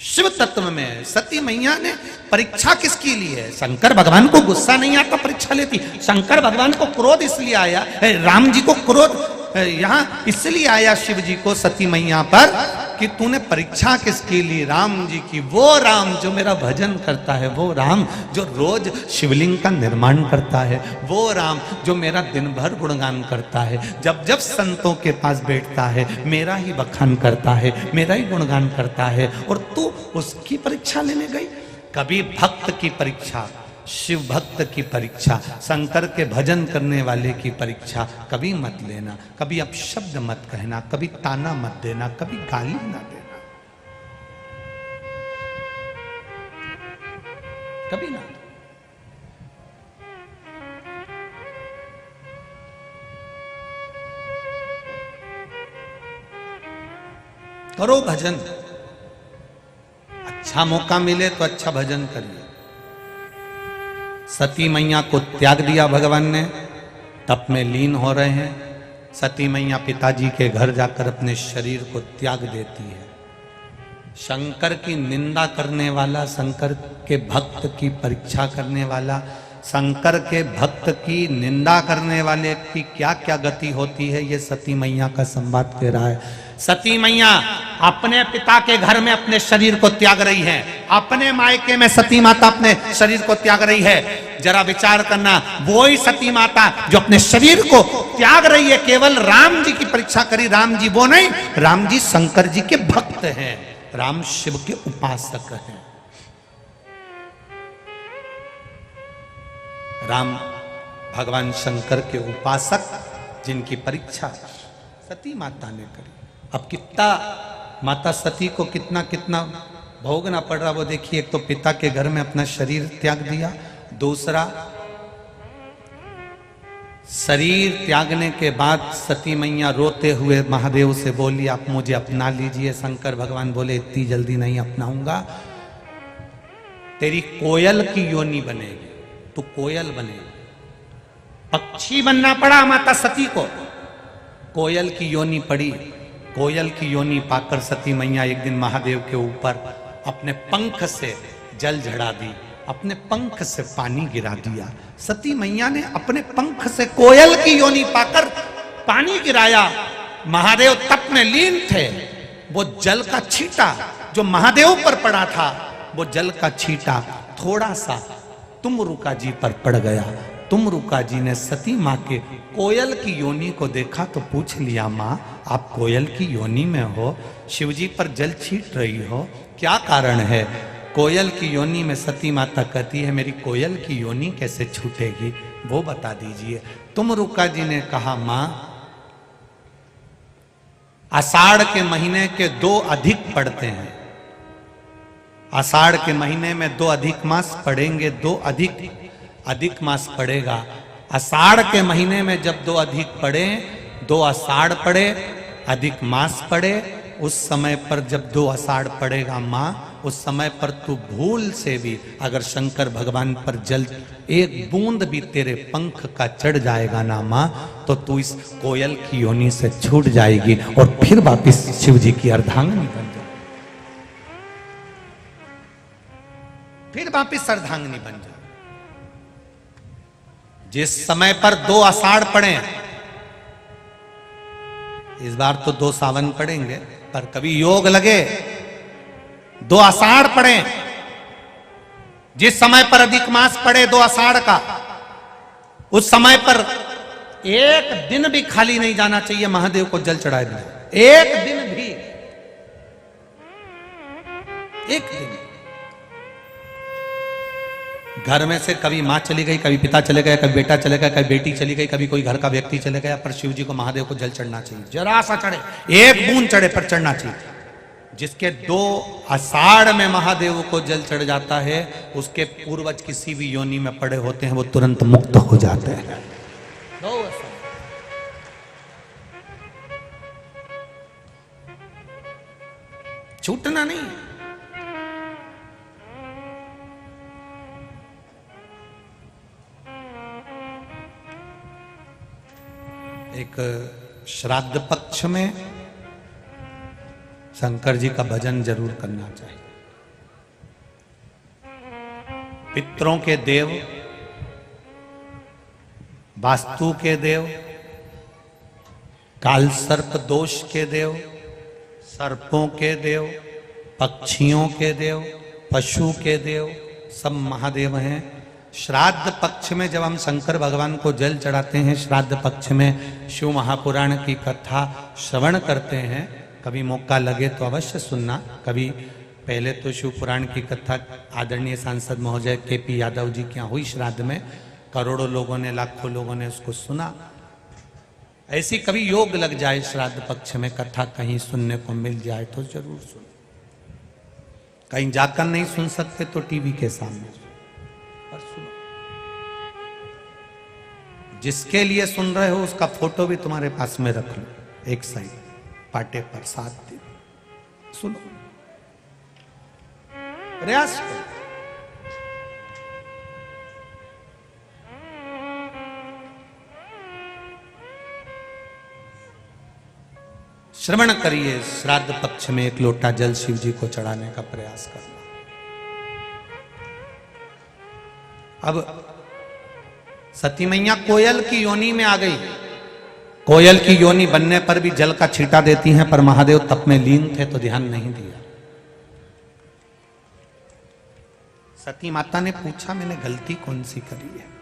शिव तत्व में सती मैया ने परीक्षा किसकी ली है? शंकर भगवान को गुस्सा नहीं आता, परीक्षा लेती। शंकर भगवान को क्रोध इसलिए आया, राम जी को क्रोध यहां इसलिए आया शिव जी को सती मैया पर कि तूने परीक्षा किसकी ली? राम जी की। वो राम जो मेरा भजन करता है, वो राम जो रोज शिवलिंग का निर्माण करता है, वो राम जो मेरा दिन भर गुणगान करता है, जब जब संतों के पास बैठता है मेरा ही बखान करता है, मेरा ही गुणगान करता है, और तू उसकी परीक्षा लेने गई। कभी भक्त की परीक्षा, शिव भक्त की परीक्षा, शंकर के भजन करने वाले की परीक्षा कभी मत लेना, कभी अपशब्द मत कहना, कभी ताना मत देना, कभी गाली ना देना, कभी ना। करो भजन, अच्छा मौका मिले तो अच्छा भजन करिए। सती मैया को त्याग दिया भगवान ने, तप में लीन हो रहे हैं। सती मैया पिताजी के घर जाकर अपने शरीर को त्याग देती है। शंकर की निंदा करने वाला, शंकर के भक्त की परीक्षा करने वाला, शंकर के भक्त की निंदा करने वाले की क्या क्या गति होती है, ये सती मैया का संवाद कह रहा है। सती मैया अपने पिता के घर में अपने शरीर को त्याग रही है, अपने मायके में सती माता अपने शरीर को त्याग रही है। जरा विचार करना, वो ही सती माता जो अपने शरीर को त्याग रही है, केवल राम जी की परीक्षा करी। राम जी वो नहीं, राम जी शंकर जी के भक्त हैं, राम शिव के उपासक हैं। राम भगवान शंकर के उपासक जिनकी परीक्षा सती माता ने करी। अब कितना माता सती को कितना कितना भोगना पड़ रहा वो देखिए। एक तो पिता के घर में अपना शरीर त्याग दिया, दूसरा शरीर त्यागने के बाद सती मैया रोते हुए महादेव से बोली आप मुझे अपना लीजिए। शंकर भगवान बोले इतनी जल्दी नहीं अपनाऊंगा, तेरी कोयल की योनि बनेगी, तू कोयल बनेगी। पक्षी बनना पड़ा माता सती को, कोयल की योनि पड़ी। कोयल की योनि पाकर सती मैया एक दिन महादेव के ऊपर अपने पंख से जल झड़ा दी, अपने पंख से पानी गिरा दिया। सती मैया ने अपने पंख से कोयल की योनि पाकर पानी गिराया। महादेव तप में लीन थे। वो जल का छींटा जो महादेव पर पड़ा था, वो जल का छींटा थोड़ा सा तुमरुका जी पर पड़ गया। तुमरुका जी ने सती माँ के कोयल की योनि को देखा तो पूछ लिया, माँ आप कोयल की योनि में हो, शिवजी पर जल छींट रही हो, क्या कारण है? कोयल की योनि में सती माता कहती है मेरी कोयल की योनि कैसे छूटेगी, वो बता दीजिए। तुमरुका जी ने कहा, माँ आषाढ़ के महीने के 2 अधिक पड़ते हैं, आषाढ़ के महीने में 2 अधिक मास पड़ेंगे, 2 अधिक मास पड़ेगा। आषाढ़ के महीने में जब 2 अधिक पड़े, 2 आषाढ़ पड़े, अधिक मास पड़े, उस समय पर जब 2 आषाढ़ पड़ेगा माँ, उस समय पर तू भूल से भी अगर शंकर भगवान पर जल एक बूंद भी तेरे पंख का चढ़ जाएगा ना माँ, तो तू इस कोयल की योनि से छूट जाएगी और फिर वापिस शिव जी की अर्धांगिनी बन जाए, फिर वापिस अर्धांगिनी बन जाए। जिस समय पर 2 आषाढ़ पड़े, इस बार तो 2 सावन पड़ेंगे, पर कभी योग लगे 2 आषाढ़ पड़े, जिस समय पर अधिक मास पड़े 2 आषाढ़ का, उस समय पर एक दिन भी खाली नहीं जाना चाहिए महादेव को जल चढ़ाए बिना, एक दिन भी, एक दिन। घर में से कभी माँ चली गई, कभी पिता चले गए, कभी बेटा चले गया, कभी बेटी चली गई, कभी कोई घर का व्यक्ति चले गया, पर शिव जी को महादेव को जल चढ़ना चाहिए। जरा सा चढ़े, एक बूंद चढ़े पर चढ़ना चाहिए। जिसके 2 आषाढ़ में महादेव को जल चढ़ जाता है, उसके पूर्वज किसी भी योनि में पड़े होते हैं वो तुरंत मुक्त हो जाते हैं। छूटना नहीं। एक श्राद्ध पक्ष में शंकर जी का भजन जरूर करना चाहिए। पितरों के देव, वास्तु के देव, काल सर्प दोष के देव, सर्पों के देव, पक्षियों के देव, पशु के देव, सब महादेव हैं। श्राद्ध पक्ष में जब हम शंकर भगवान को जल चढ़ाते हैं, श्राद्ध पक्ष में शिव महापुराण की कथा श्रवण करते हैं, कभी मौका लगे तो अवश्य सुनना। कभी पहले तो शिव पुराण की कथा आदरणीय सांसद महोदय केपी यादव जी के यहाँ हुई श्राद्ध में, करोड़ों लोगों ने, लाखों लोगों ने उसको सुना। ऐसी कभी योग लग जाए श्राद्ध पक्ष में कथा कहीं सुनने को मिल जाए तो जरूर सुन। कहीं जाकर नहीं सुन सकते तो टीवी के सामने पर सुनो। जिसके लिए सुन रहे हो उसका फोटो भी तुम्हारे पास में रख लो, एक साइड पाटे पर, 7 दिन सुनो, प्रयास करो। श्रवण करिए, श्राद्ध पक्ष में 1 लोटा जल शिव जी को चढ़ाने का प्रयास करना। अब सती मैया कोयल की योनि में आ गई। कोयल की योनि बनने पर भी जल का छींटा देती हैं, पर महादेव तप में लीन थे तो ध्यान नहीं दिया। सती माता ने पूछा, मैंने गलती कौन सी करी है?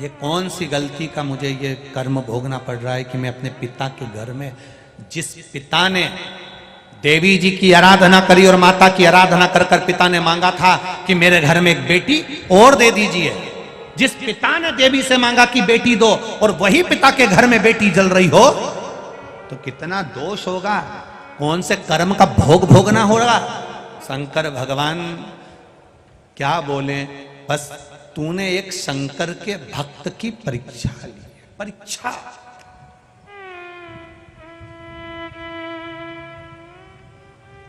ये कौन सी गलती का मुझे ये कर्म भोगना पड़ रहा है कि मैं अपने पिता के घर में, जिस पिता ने देवी जी की आराधना करी और माता की आराधना कर कर पिता ने मांगा था कि मेरे घर में एक बेटी और दे दीजिए, जिस पिता ने देवी से मांगा कि बेटी दो और वही पिता के घर में बेटी जल रही हो तो कितना दोष होगा, कौन से कर्म का भोग भोगना होगा। शंकर भगवान क्या बोले, बस तूने एक शंकर के भक्त की परीक्षा ली, परीक्षा।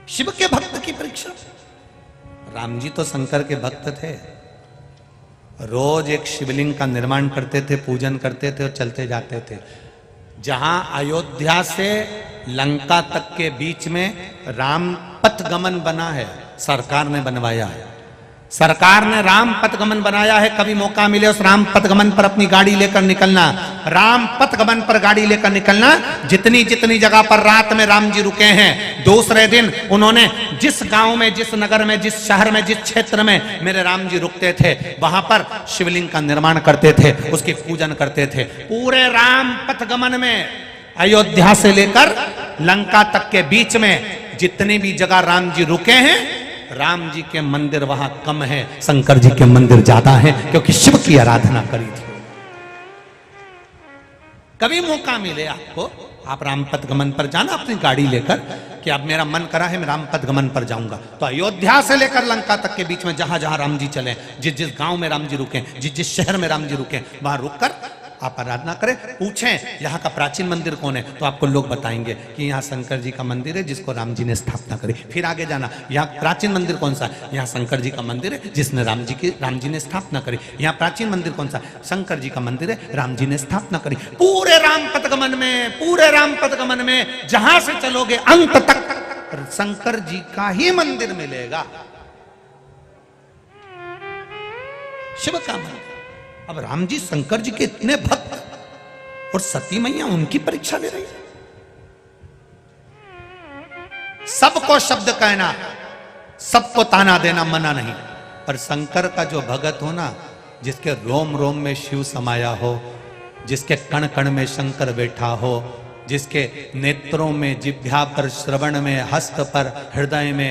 शिव के भक्त की परीक्षा। राम जी तो शंकर के भक्त थे, रोज एक शिवलिंग का निर्माण करते थे, पूजन करते थे और चलते जाते थे। जहां अयोध्या से लंका तक के बीच में राम पथगमन बना है, सरकार ने बनवाया है, सरकार ने राम पथगमन बनाया है। कभी मौका मिले उस राम पथगमन पर अपनी गाड़ी लेकर निकलना, राम पथगमन पर गाड़ी लेकर निकलना। जितनी जितनी जगह पर रात में राम जी रुके हैं, दूसरे दिन उन्होंने जिस गांव में, जिस नगर में, जिस शहर में, जिस क्षेत्र में मेरे राम जी रुकते थे, वहां पर शिवलिंग का निर्माण करते थे, उसकी पूजन करते थे। पूरे राम पथगमन में अयोध्या से लेकर लंका तक के बीच में जितनी भी जगह राम जी रुके हैं, राम जी के मंदिर वहां कम है, शंकर जी के मंदिर ज्यादा हैं, क्योंकि शिव की आराधना करी थी। कभी मौका मिले आपको, आप राम पथगमन पर जाना अपनी गाड़ी लेकर कि अब मेरा मन करा है मैं राम पथगमन पर जाऊंगा, तो अयोध्या से लेकर लंका तक के बीच में जहां जहां राम जी चले, जिस जिस गांव में राम जी रुके, जिस जिस शहर में राम जी रुके, वहां रुककर आप आराधना करें। पूछें यहाँ का प्राचीन मंदिर कौन है, तो आपको लोग बताएंगे कि यहाँ शंकर जी का मंदिर है जिसको राम जी ने स्थापना करी। फिर आगे जाना, यहाँ प्राचीन मंदिर कौन सा है, यहाँ शंकर जी का मंदिर है जिसने राम जी ने स्थापना करी। यहाँ प्राचीन मंदिर कौन सा, शंकर जी का मंदिर है, राम जी ने स्थापना करी। पूरे राम पथगमन में, पूरे राम पथगमन में जहां से चलोगे अंत तक शंकर जी का ही मंदिर मिलेगा, शिव का मंदिर। अब राम जी शंकर जी के इतने भक्त और सती मैया उनकी परीक्षा ले रही है। सबको शब्द कहना, सबको ताना देना मना नहीं, पर शंकर का जो भगत हो ना, जिसके रोम रोम में शिव समाया हो, जिसके कण कण में शंकर बैठा हो, जिसके नेत्रों में, जिह्वा पर, श्रवण में, हस्त पर, हृदय में,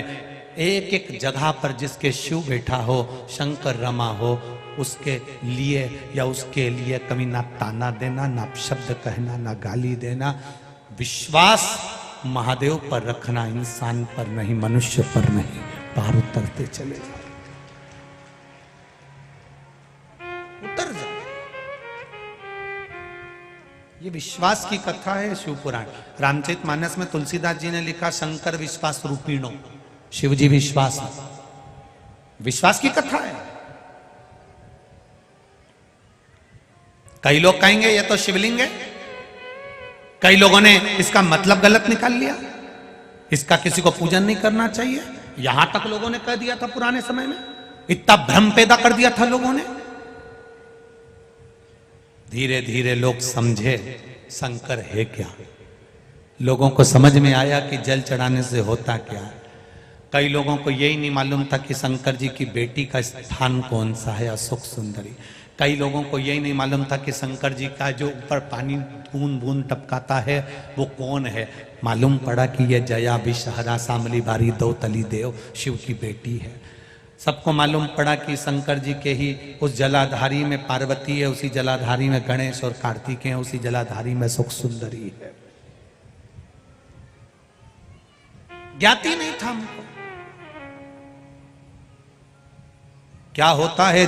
एक एक जगह पर जिसके शिव बैठा हो, शंकर रमा हो, उसके लिए या उसके लिए कभी ना ताना देना, ना शब्द कहना, ना गाली देना। विश्वास महादेव पर रखना, इंसान पर नहीं, मनुष्य पर नहीं। पार उतरते चले जाओ, उतर जाओ। ये विश्वास की कथा है शिव पुराण। रामचरितमानस में तुलसीदास जी ने लिखा, शंकर विश्वास रूपीणो, शिव जी विश्वास, विश्वास की कथा है। कई लोग कहेंगे ये तो शिवलिंग है, कई लोगों ने इसका मतलब गलत निकाल लिया, इसका किसी को पूजन नहीं करना चाहिए, यहां तक लोगों ने कह दिया था पुराने समय में। इतना भ्रम पैदा कर दिया था लोगों ने। धीरे धीरे लोग समझे शंकर है क्या। लोगों को समझ में आया कि जल चढ़ाने से होता क्या। कई लोगों को यही नहीं मालूम था कि शंकर जी की बेटी का स्थान कौन सा है, अशोक सुंदरी। कई लोगों को यही नहीं मालूम था कि शंकर जी का जो ऊपर पानी बूंद बूंद टपकाता है वो कौन है। मालूम पड़ा कि ये जया विषहरा शामली बारी दो तली देव शिव की बेटी है। सबको मालूम पड़ा कि शंकर जी के ही उस जलाधारी में पार्वती है, उसी जलाधारी में गणेश और कार्तिक हैं, उसी जलाधारी में सुख सुंदरी है। ज्ञाति नहीं था हमको क्या होता है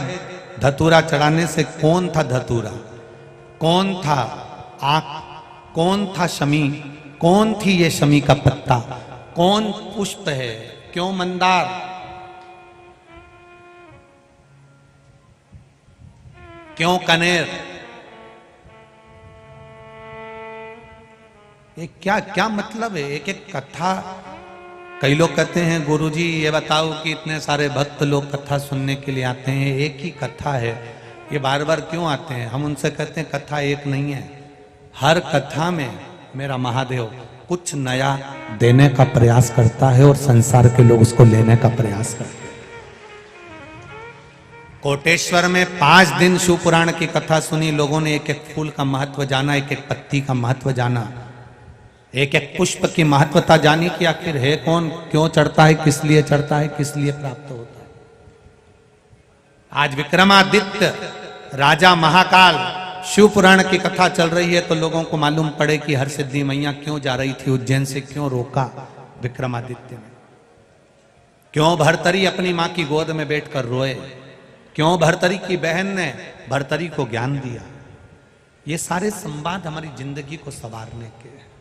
धतूरा चढ़ाने से। कौन था धतूरा, कौन था आंख, कौन था शमी, कौन थी ये शमी का पत्ता, कौन पुष्प है, क्यों मंदार, क्यों कनेर। ये क्या क्या मतलब है। एक एक कथा। कई लोग कहते हैं गुरुजी ये बताओ कि इतने सारे भक्त लोग कथा सुनने के लिए आते हैं, एक ही कथा है, ये बार बार क्यों आते हैं। हम उनसे कहते हैं कथा एक नहीं है, हर कथा में मेरा महादेव कुछ नया देने का प्रयास करता है और संसार के लोग उसको लेने का प्रयास करते हैं। कोटेश्वर में 5 दिन शिव पुराण की कथा सुनी। लोगों ने एक एक फूल का महत्व जाना, एक एक पत्ती का महत्व जाना, एक एक पुष्प की महत्वता जानी कि आखिर है कौन, क्यों चढ़ता है, किस लिए चढ़ता है, किस लिए प्राप्त होता है। आज विक्रमादित्य राजा महाकाल शिव पुराण की कथा चल रही है तो लोगों को मालूम पड़े कि हर सिद्धि मैया क्यों जा रही थी उज्जैन से, क्यों रोका विक्रमादित्य ने, क्यों भर्तरी अपनी मां की गोद में बैठकर रोए, क्यों भर्तरी की बहन ने भर्तरी को ज्ञान दिया। ये सारे संवाद हमारी जिंदगी को संवारने के हैं।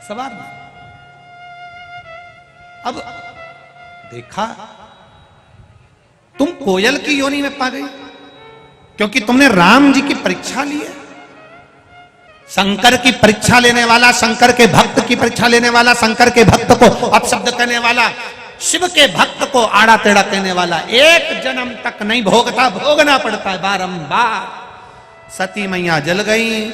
संवारना। अब देखा तुम कोयल की योनि में पा गई क्योंकि तुमने राम जी की परीक्षा ली है। शंकर की परीक्षा लेने वाला, शंकर के भक्त की परीक्षा लेने वाला, शंकर के भक्त को अपशब्द करने वाला, शिव के भक्त को आड़ा टेढ़ा कहने वाला एक जन्म तक नहीं भोगता, भोगना पड़ता है बारंबार। सती मैया जल गई,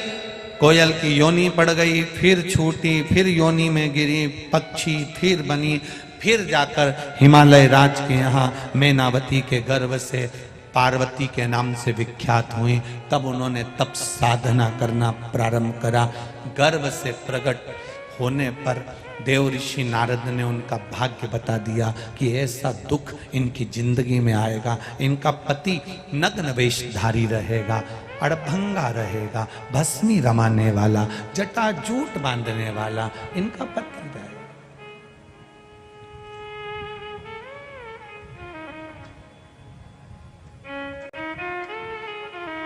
कोयल की योनि पड़ गई, फिर छूटी, फिर योनि में गिरी, पक्षी फिर बनी, फिर जाकर हिमालय राज के यहाँ मैनावती के गर्भ से पार्वती के नाम से विख्यात हुई। तब उन्होंने तप साधना करना प्रारंभ करा। गर्भ से प्रकट होने पर देव ऋषि नारद ने उनका भाग्य बता दिया कि ऐसा दुख इनकी जिंदगी में आएगा। इनका पति नग्न वेशधारी रहेगा, अड़भंगा रहेगा, भस्मी रमाने वाला, जटाजूट बांधने वाला इनका पति रहेगा।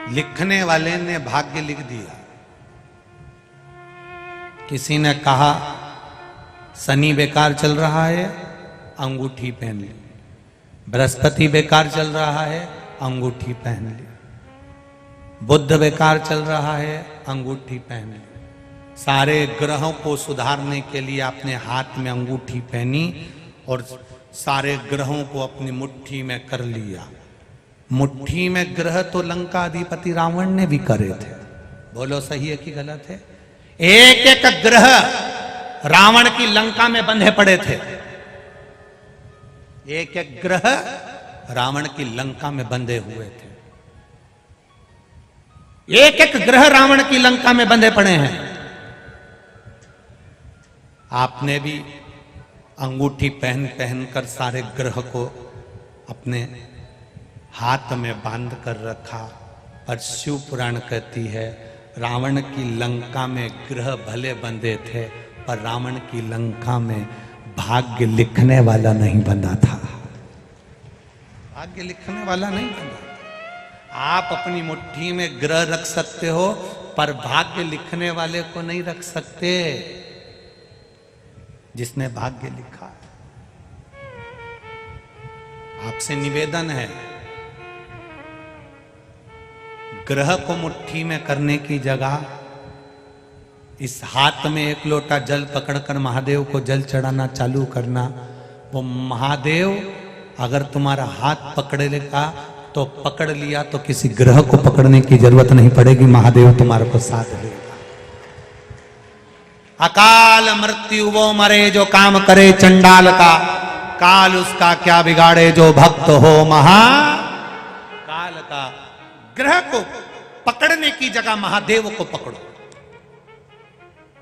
लिखने वाले ने भाग्य लिख दिया। किसी ने कहा शनि बेकार चल रहा है, अंगूठी पहन ली। बृहस्पति बेकार चल रहा है, अंगूठी पहन ली। बुध बेकार चल रहा है, अंगूठी पहन ली। सारे ग्रहों को सुधारने के लिए अपने हाथ में अंगूठी पहनी और सारे ग्रहों को अपनी मुट्ठी में कर लिया। मुट्ठी में ग्रह तो लंका अधिपति रावण ने भी करे थे। बोलो सही है कि गलत है? एक एक ग्रह रावण की लंका में बंधे पड़े थे। एक एक ग्रह रावण की लंका में बंधे हुए थे। एक एक ग्रह रावण की लंका में बंधे पड़े हैं। आपने भी अंगूठी पहन पहन कर सारे ग्रह को अपने हाथ में बांध कर रखा। पर शिव पुराण कहती है रावण की लंका में ग्रह भले बंधे थे पर रावण की लंका में भाग्य लिखने वाला नहीं बंधा था। भाग्य लिखने वाला नहीं बंधा। आप अपनी मुट्ठी में ग्रह रख सकते हो पर भाग्य लिखने वाले को नहीं रख सकते, जिसने भाग्य लिखा है। आपसे निवेदन है, ग्रह को मुट्ठी में करने की जगह इस हाथ में एक लोटा जल पकड़कर महादेव को जल चढ़ाना चालू करना। वो महादेव अगर तुम्हारा हाथ पकड़ेगा तो पकड़ लिया तो किसी ग्रह को पकड़ने की जरूरत नहीं पड़ेगी, महादेव तुम्हारे को साथ लेगा। अकाल मृत्यु वो मरे जो काम करे चंडाल का, काल उसका क्या बिगाड़े जो भक्त हो महा काल का। ग्रह को पकड़ने की जगह महादेव को पकड़ो।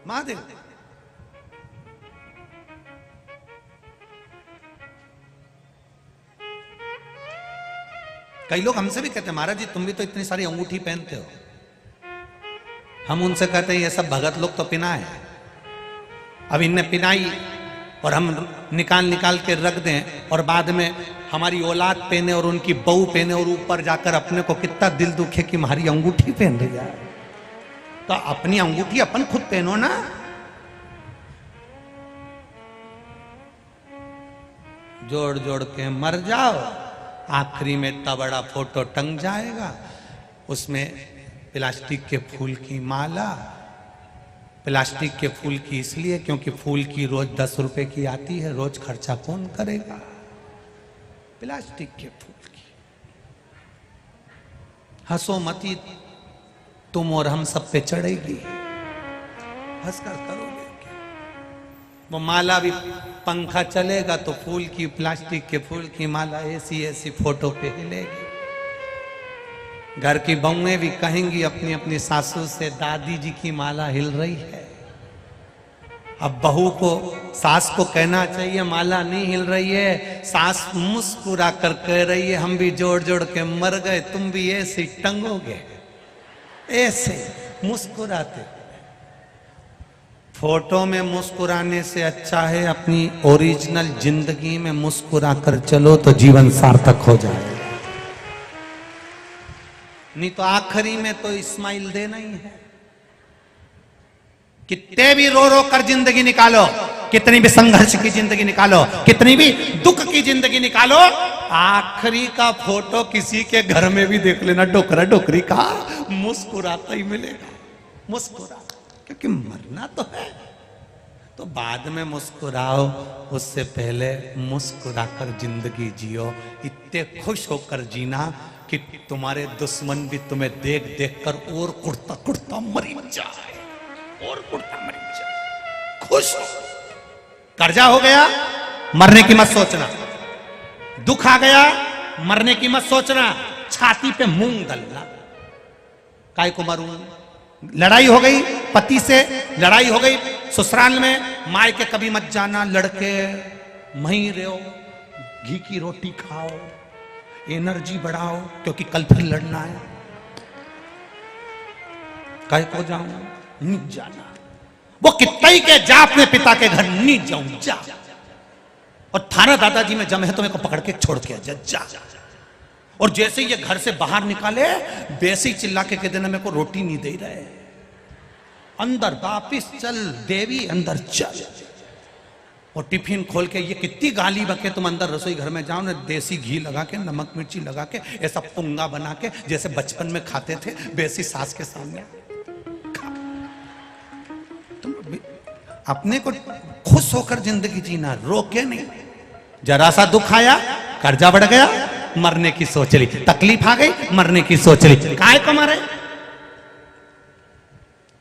महादेव कई लोग हमसे भी कहते हैं महाराज जी तुम भी तो इतनी सारी अंगूठी पहनते हो। हम उनसे कहते हैं ये सब भगत लोग तो पिना है, अब इनने पिनाई और हम निकाल निकाल के रख दें और बाद में हमारी औलाद पहने और उनकी बहू पहने और ऊपर जाकर अपने को कितना दिल दुखे कि हमारी अंगूठी पहन रही है। तो अपनी अंगूठी अपन खुद पहनो ना। जोड़ जोड़ के मर जाओ, आखिरी में इतना बड़ा फोटो टंग जाएगा, उसमें प्लास्टिक के फूल की माला। प्लास्टिक के फूल की इसलिए क्योंकि फूल की रोज 10 रुपए की आती है, रोज खर्चा कौन करेगा प्लास्टिक के फूल की। हंसो मती तुम और हम सब पे चढ़ेगी, हंसकर करोगे क्या। वो माला भी पंखा चलेगा तो फूल की, प्लास्टिक के फूल की माला ऐसी ऐसी फोटो पे हिलेगी। घर की बहुएं भी कहेंगी अपनी अपनी सासू से दादी जी की माला हिल रही है। अब बहू को, सास को कहना चाहिए माला नहीं हिल रही है, सास मुस्कुरा कर कह रही है हम भी जोड़ जोड़ के मर गए, तुम भी ऐसे टंगोगे, ऐसे मुस्कुराते। फोटो में मुस्कुराने से अच्छा है अपनी ओरिजिनल जिंदगी में मुस्कुरा कर चलो तो जीवन सार्थक हो जाएगा। नहीं तो आखिरी में तो इस्माइल देना ही है। कितने भी रो रो कर जिंदगी निकालो, कितनी भी संघर्ष की जिंदगी निकालो, कितनी भी दुख की जिंदगी निकालो, आखिरी का फोटो किसी के घर में भी देख लेना डोकरा डोकरी का, मुस्कुराता ही मिलेगा, मुस्कुरा, क्योंकि मरना तो है। तो बाद में मुस्कुराओ, उससे पहले मुस्कुरा कर जिंदगी जियो। इतने खुश होकर जीना कि तुम्हारे दुश्मन भी तुम्हें देख देख कर और कुड़ता कुड़ता मरी जाए, और कुड़ता मरी जाए। खुश हो। कर्जा हो गया मरने की मत सोचना, दुख आ गया मरने की मत सोचना, छाती पे मूंग दलना, काय को मरूं। लड़ाई हो गई पति से, लड़ाई हो गई ससुराल में, माय के कभी मत जाना, लड़के वहीं रहो, घी की रोटी खाओ, एनर्जी बढ़ाओ, क्योंकि कल फिर लड़ना है। काय को जाऊं, नहीं जाना। वो कितना ही के जा अपने पिता के घर, नहीं जाऊं, जा। और थाना दादाजी में जम है तो मेरे को पकड़ के छोड़ के जा। और जैसे ये घर से बाहर निकाले वैसे ही चिल्ला के देना मेरे को रोटी नहीं दे रहे, अंदर वापिस चल देवी, अंदर चल। और टिफिन खोल के ये कितनी गाली बके, तुम अंदर रसोई घर में जाओ ना, देसी घी लगा के, नमक मिर्ची लगा के, ऐसा पुंगा बना के जैसे बचपन में खाते थे वैसी सास के सामने खा। तुम अपने को खुश होकर जिंदगी जीना, रोके नहीं। जरा सा दुख आया, कर्जा बढ़ गया, मरने की सोच ली, तकलीफ आ गई, मरने की सोच ली। काय को मारे?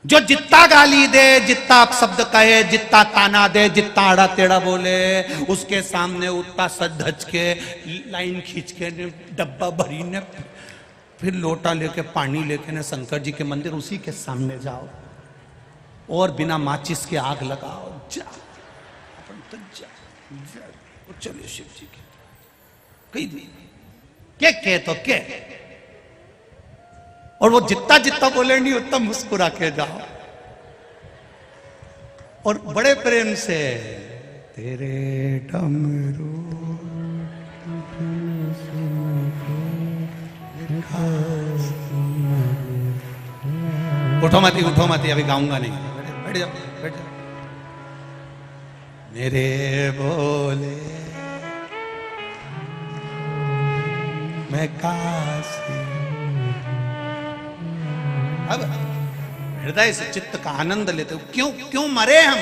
जो जितना गाली दे, जितना अपशब्द कहे, जितना ताना दे, जितना आड़ा टेढ़ा बोले, उसके सामने उतना सज धज के लाइन खींच के डब्बा भरी ने, फिर लोटा लेके पानी लेके ने शंकर जी के मंदिर उसी के सामने जाओ और बिना माचिस के आग लगाओ, जा अपन तो जा, चलिए शिव जी के कही के तो के। और वो जितना जितना बोले नहीं उतना मुस्कुरा के जाओ और बड़े प्रेम से तेरे डमरू उठो मती अभी गाऊंगा नहीं, बैठ जाओ बैठ जाओ। मेरे बोले मैं काशी, अब हृदय से चित्त का आनंद लेते हो। क्यों मरे हम?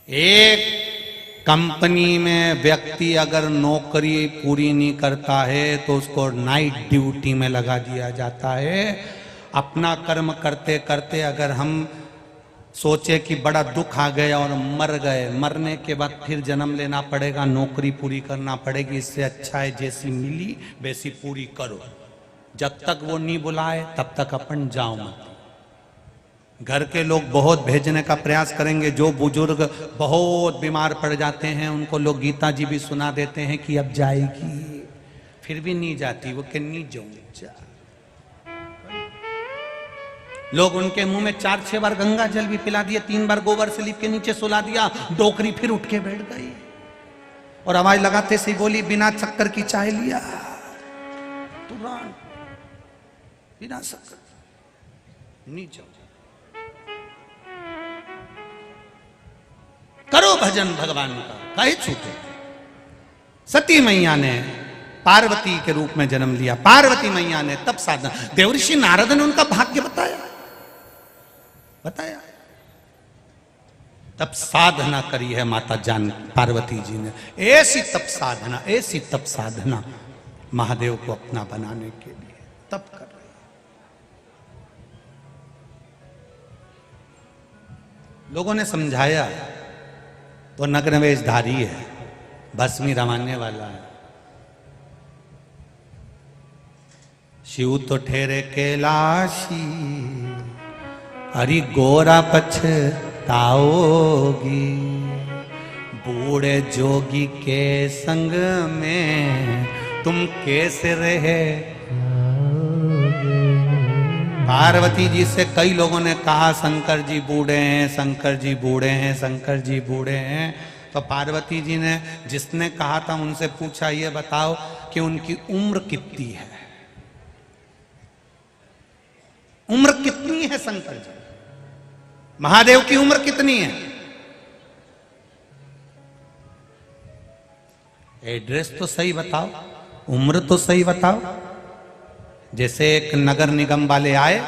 एक कंपनी में व्यक्ति अगर नौकरी पूरी नहीं करता है तो उसको नाइट ड्यूटी में लगा दिया जाता है। अपना कर्म करते करते अगर हम सोचे कि बड़ा दुख आ गया और मर गए, मरने के बाद फिर जन्म लेना पड़ेगा, नौकरी पूरी करना पड़ेगी, इससे अच्छा है जैसी मिली वैसी पूरी करो। जब तक वो नहीं बुलाए तब तक अपन जाओ मत। घर के लोग बहुत भेजने का प्रयास करेंगे, जो बुजुर्ग बहुत बीमार पड़ जाते हैं उनको लोग गीता जी भी सुना देते हैं कि अब जाएगी, फिर भी नहीं जाती, वो कि नहीं जाऊं जा। लोग उनके मुंह में 4-6 बार गंगा जल भी पिला दिए, 3 बार गोबर स्लीप के नीचे सुला दिया, डोकरी फिर उठ के बैठ गई और आवाज लगाते से बोली बिना शक्कर की चाय लिया, तुरंत बिना शक्कर नहीं जाओ। करो भजन भगवान का, काहे छूटे। सती मैया ने पार्वती के रूप में जन्म लिया, पार्वती मैया ने तब साधना, देवर्षि नारद ने उनका भाग्य बताया, तब साधना करी है माता जान पार्वती जी ने। ऐसी तप साधना, ऐसी तप साधना महादेव को अपना बनाने के लिए तप कर रही है। लोगों ने समझाया तो नग्न वेशधारी है, भस्मी रमाने वाला है। शिव तो ठहरे कैलाशी, अरे गोरा पछताओगी, बूढ़े जोगी के संग में तुम कैसे रहे। पार्वती जी से कई लोगों ने कहा शंकर जी बूढ़े हैं, शंकर जी बूढ़े हैं, शंकर जी बूढ़े हैं। तो पार्वती जी ने जिसने कहा था उनसे पूछा, ये बताओ कि उनकी उम्र कितनी है, उम्र कितनी है शंकर जी, महादेव की उम्र कितनी है। एड्रेस तो सही बताओ, उम्र तो सही बताओ। जैसे एक नगर निगम वाले आए,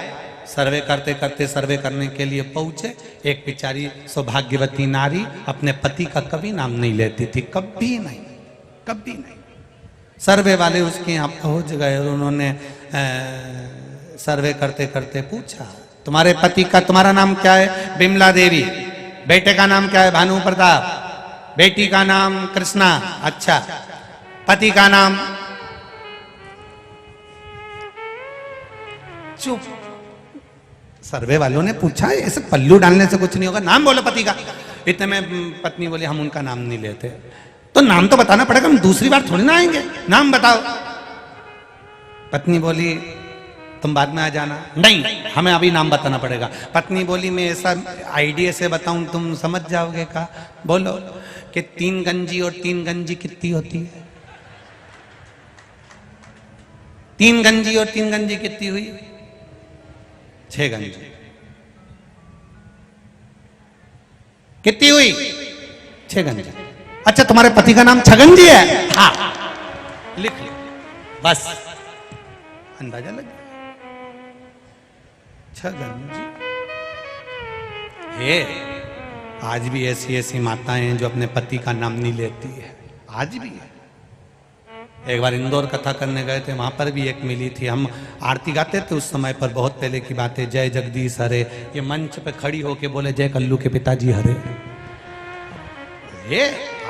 सर्वे करते करते सर्वे करने के लिए पहुंचे, एक बेचारी सौभाग्यवती नारी अपने पति का कभी नाम नहीं लेती थी, कभी नहीं, कभी नहीं। सर्वे वाले उसके यहाँ पहुंच गए और उन्होंने सर्वे करते करते पूछा, तुम्हारे पति का, तुम्हारा नाम क्या है? बिमला देवी। बेटे का नाम क्या है? भानु प्रताप। बेटी का नाम कृष्णा। अच्छा, पति का नाम? चुप। सर्वे वालों ने पूछा, ऐसे पल्लू डालने से कुछ नहीं होगा, नाम बोलो पति का। इतने में पत्नी बोली, हम उनका नाम नहीं लेते। तो नाम तो बताना पड़ेगा, हम दूसरी बार थोड़ी ना आएंगे, नाम बताओ। पत्नी बोली, तुम बाद में आ जाना। नहीं, हमें अभी नाम बताना पड़ेगा। पत्नी बोली, मैं ऐसा आइडिया से बताऊं तुम समझ जाओगे का? बोलो कि 3 गंजी और 3 गंजी कितनी होती है? 3 गंजी और 3 गंजी कितनी हुई? 6 गंजी। कितनी हुई? 6 गंजी। अच्छा, तुम्हारे पति का नाम छगंजी है? हाँ, लिख लो, बस अंदाजा लग गया। 6 गंजी है। आज भी ऐसी ऐसी माताएं हैं जो अपने पति का नाम नहीं लेती है, आज भी है। एक बार इंदौर कथा करने गए थे, वहां पर भी एक मिली थी। हम आरती गाते थे उस समय पर, बहुत पहले की बात है। जय जगदीश हरे, ये मंच पे खड़ी होके बोले जय कल्लू के पिताजी हरे। ये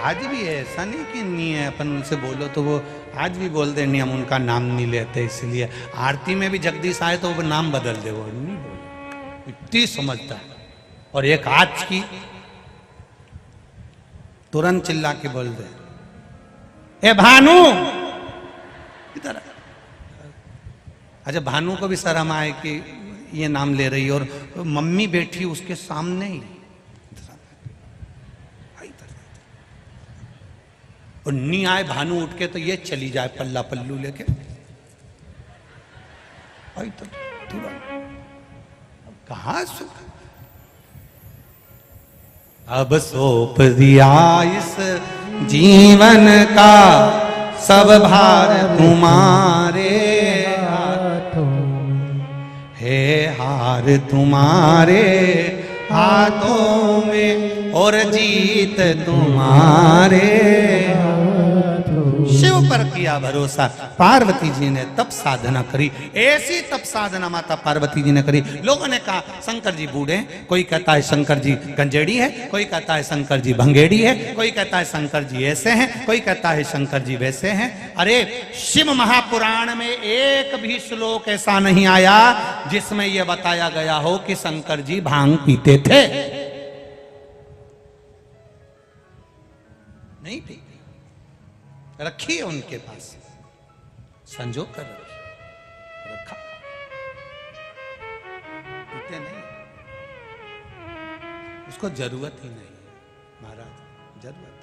आज भी है, ऐसा नहीं कि नहीं है। अपन उनसे बोलो तो वो आज भी बोलते नहीं, हम उनका नाम नहीं लेते। इसलिए आरती में भी जगदीश आए तो वो नाम बदल दे, वो नहीं बोले, इतनी समझता है। और एक आज की तुरंत चिल्ला के बोल दे, ए भानु इधर। अच्छा, भानु को भी शर्म आए कि ये नाम ले रही, और मम्मी बैठी उसके सामने ही, और नहीं आए भानु उठ के तो ये चली जाए पल्ला पल्लू लेके। आई तो कहां सुख। अब सौंप दिया इस जीवन का सब भार तुम्हारे हाथों, है हार तुम्हारे हाथों में। और जीत तुम्हारे। शिव पर किया भरोसा। पार्वती जी ने तप साधना करी, ऐसी तप साधना माता पार्वती जी ने करी। लोगों ने कहा शंकर जी बूढ़े, कोई कहता है शंकर जी गंजेड़ी है, कोई कहता है शंकर जी भंगेड़ी है, कोई कहता है शंकर जी ऐसे हैं, कोई कहता है शंकर जी वैसे हैं। अरे शिव महापुराण में एक भी श्लोक ऐसा नहीं आया जिसमें यह बताया गया हो कि शंकर जी भांग पीते थे। नहीं पीते, रखी है उनके पास, संजो कर रखा, पीते नहीं, उसको जरूरत ही नहीं है महाराज, जरूरत।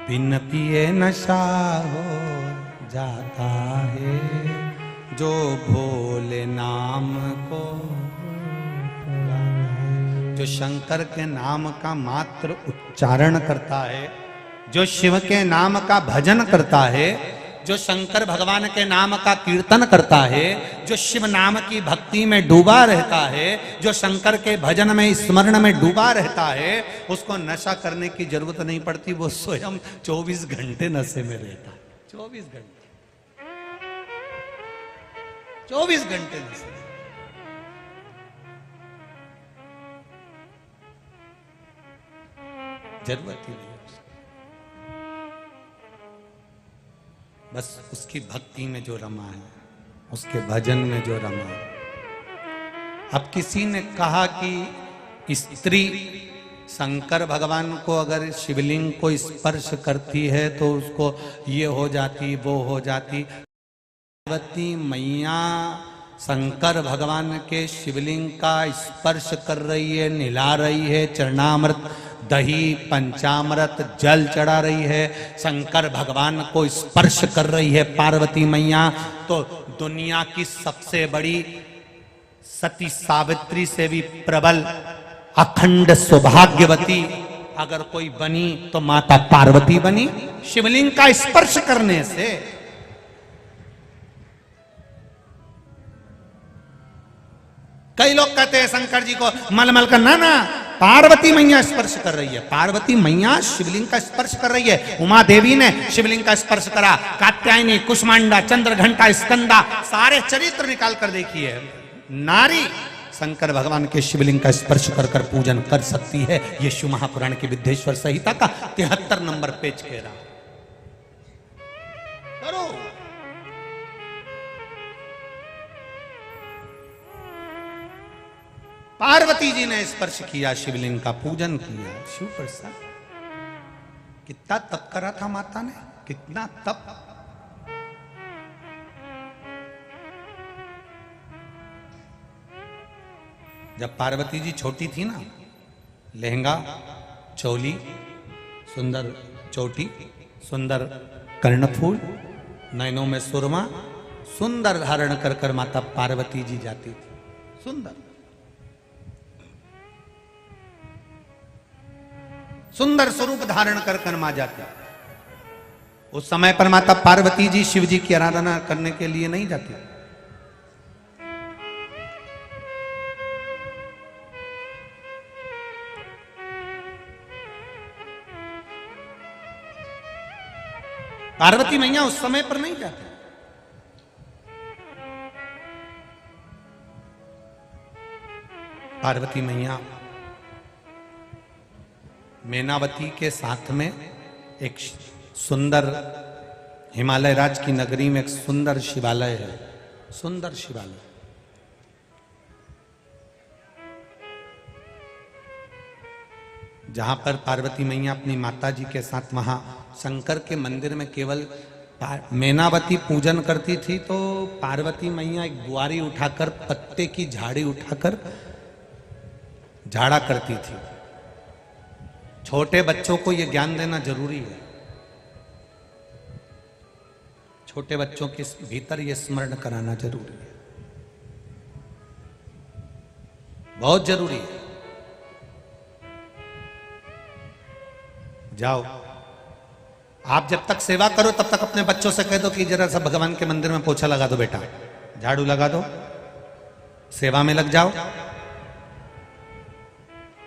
बिन पिए नशा हो जाता है जो भोले नाम को, जो शंकर के नाम का मात्र उच्चारण करता है, जो शिव के नाम का भजन करता है, जो शंकर भगवान के नाम का कीर्तन करता है, जो शिव नाम की भक्ति में डूबा रहता है, जो शंकर के भजन में स्मरण में डूबा रहता है, उसको नशा करने की जरूरत नहीं पड़ती। वो स्वयं 24 घंटे नशे में रहता है। 24 घंटे, 24 घंटे नशे। जरूरत ही नहीं, बस उसकी भक्ति में जो रमा है, उसके भजन में जो रमा है। अब किसी ने कहा कि स्त्री शंकर भगवान को अगर शिवलिंग को स्पर्श करती है तो उसको ये हो जाती, वो हो जाती। पार्वती मैया शंकर भगवान के शिवलिंग का स्पर्श कर रही है, निला रही है, चरणामृत दही पंचामृत जल चढ़ा रही है, शंकर भगवान को स्पर्श कर रही है पार्वती मैया। तो दुनिया की सबसे बड़ी सती सावित्री से भी प्रबल अखंड सौभाग्यवती अगर कोई बनी तो माता पार्वती बनी, शिवलिंग का स्पर्श करने से। कई लोग कहते हैं शंकर जी को मलमल का, ना ना, पार्वती मैया स्पर्श कर रही है। पार्वती मैया शिवलिंग का स्पर्श कर रही है। उमा देवी ने शिवलिंग का स्पर्श करा, कात्यायनी, कुष्मांडा, चंद्रघंटा, स्कंदा, सारे चरित्र निकाल कर देखिए। नारी शंकर भगवान के शिवलिंग का स्पर्श कर कर पूजन कर सकती है। ये शिव महापुराण की विद्येश्वर संहिता का 73 नंबर पेज कह रहा। करो। पार्वती जी ने स्पर्श किया, शिवलिंग का पूजन किया। शिव प्रसाद कितना तप करा था माता ने, कितना तप। जब पार्वती जी छोटी थी ना, लहंगा, चोली, सुंदर चोटी, सुंदर कर्णफूल, नैनों में सुरमा, सुंदर धारण कर कर माता पार्वती जी जाती थी। सुंदर सुंदर स्वरूप धारण कर कर मां जाती। उस समय पर माता पार्वती जी शिव जी की आराधना करने के लिए नहीं जाती। पार्वती मैया उस समय पर नहीं जाती। पार्वती मैया मैनावती के साथ में एक सुंदर हिमालय राज की नगरी में एक सुंदर शिवालय है। सुंदर शिवालय, जहां पर पार्वती मैया अपनी माता जी के साथ वहां शंकर के मंदिर में केवल मैनावती पूजन करती थी, तो पार्वती मैया एक बुआरी उठाकर, पत्ते की झाड़ी उठाकर झाड़ा करती थी। छोटे बच्चों को यह ज्ञान देना जरूरी है। छोटे बच्चों के भीतर यह स्मरण कराना जरूरी है, बहुत जरूरी है। जाओ, आप जब तक सेवा करो तब तक अपने बच्चों से कह दो कि जरा सा भगवान के मंदिर में पोछा लगा दो बेटा, झाड़ू लगा दो, सेवा में लग जाओ।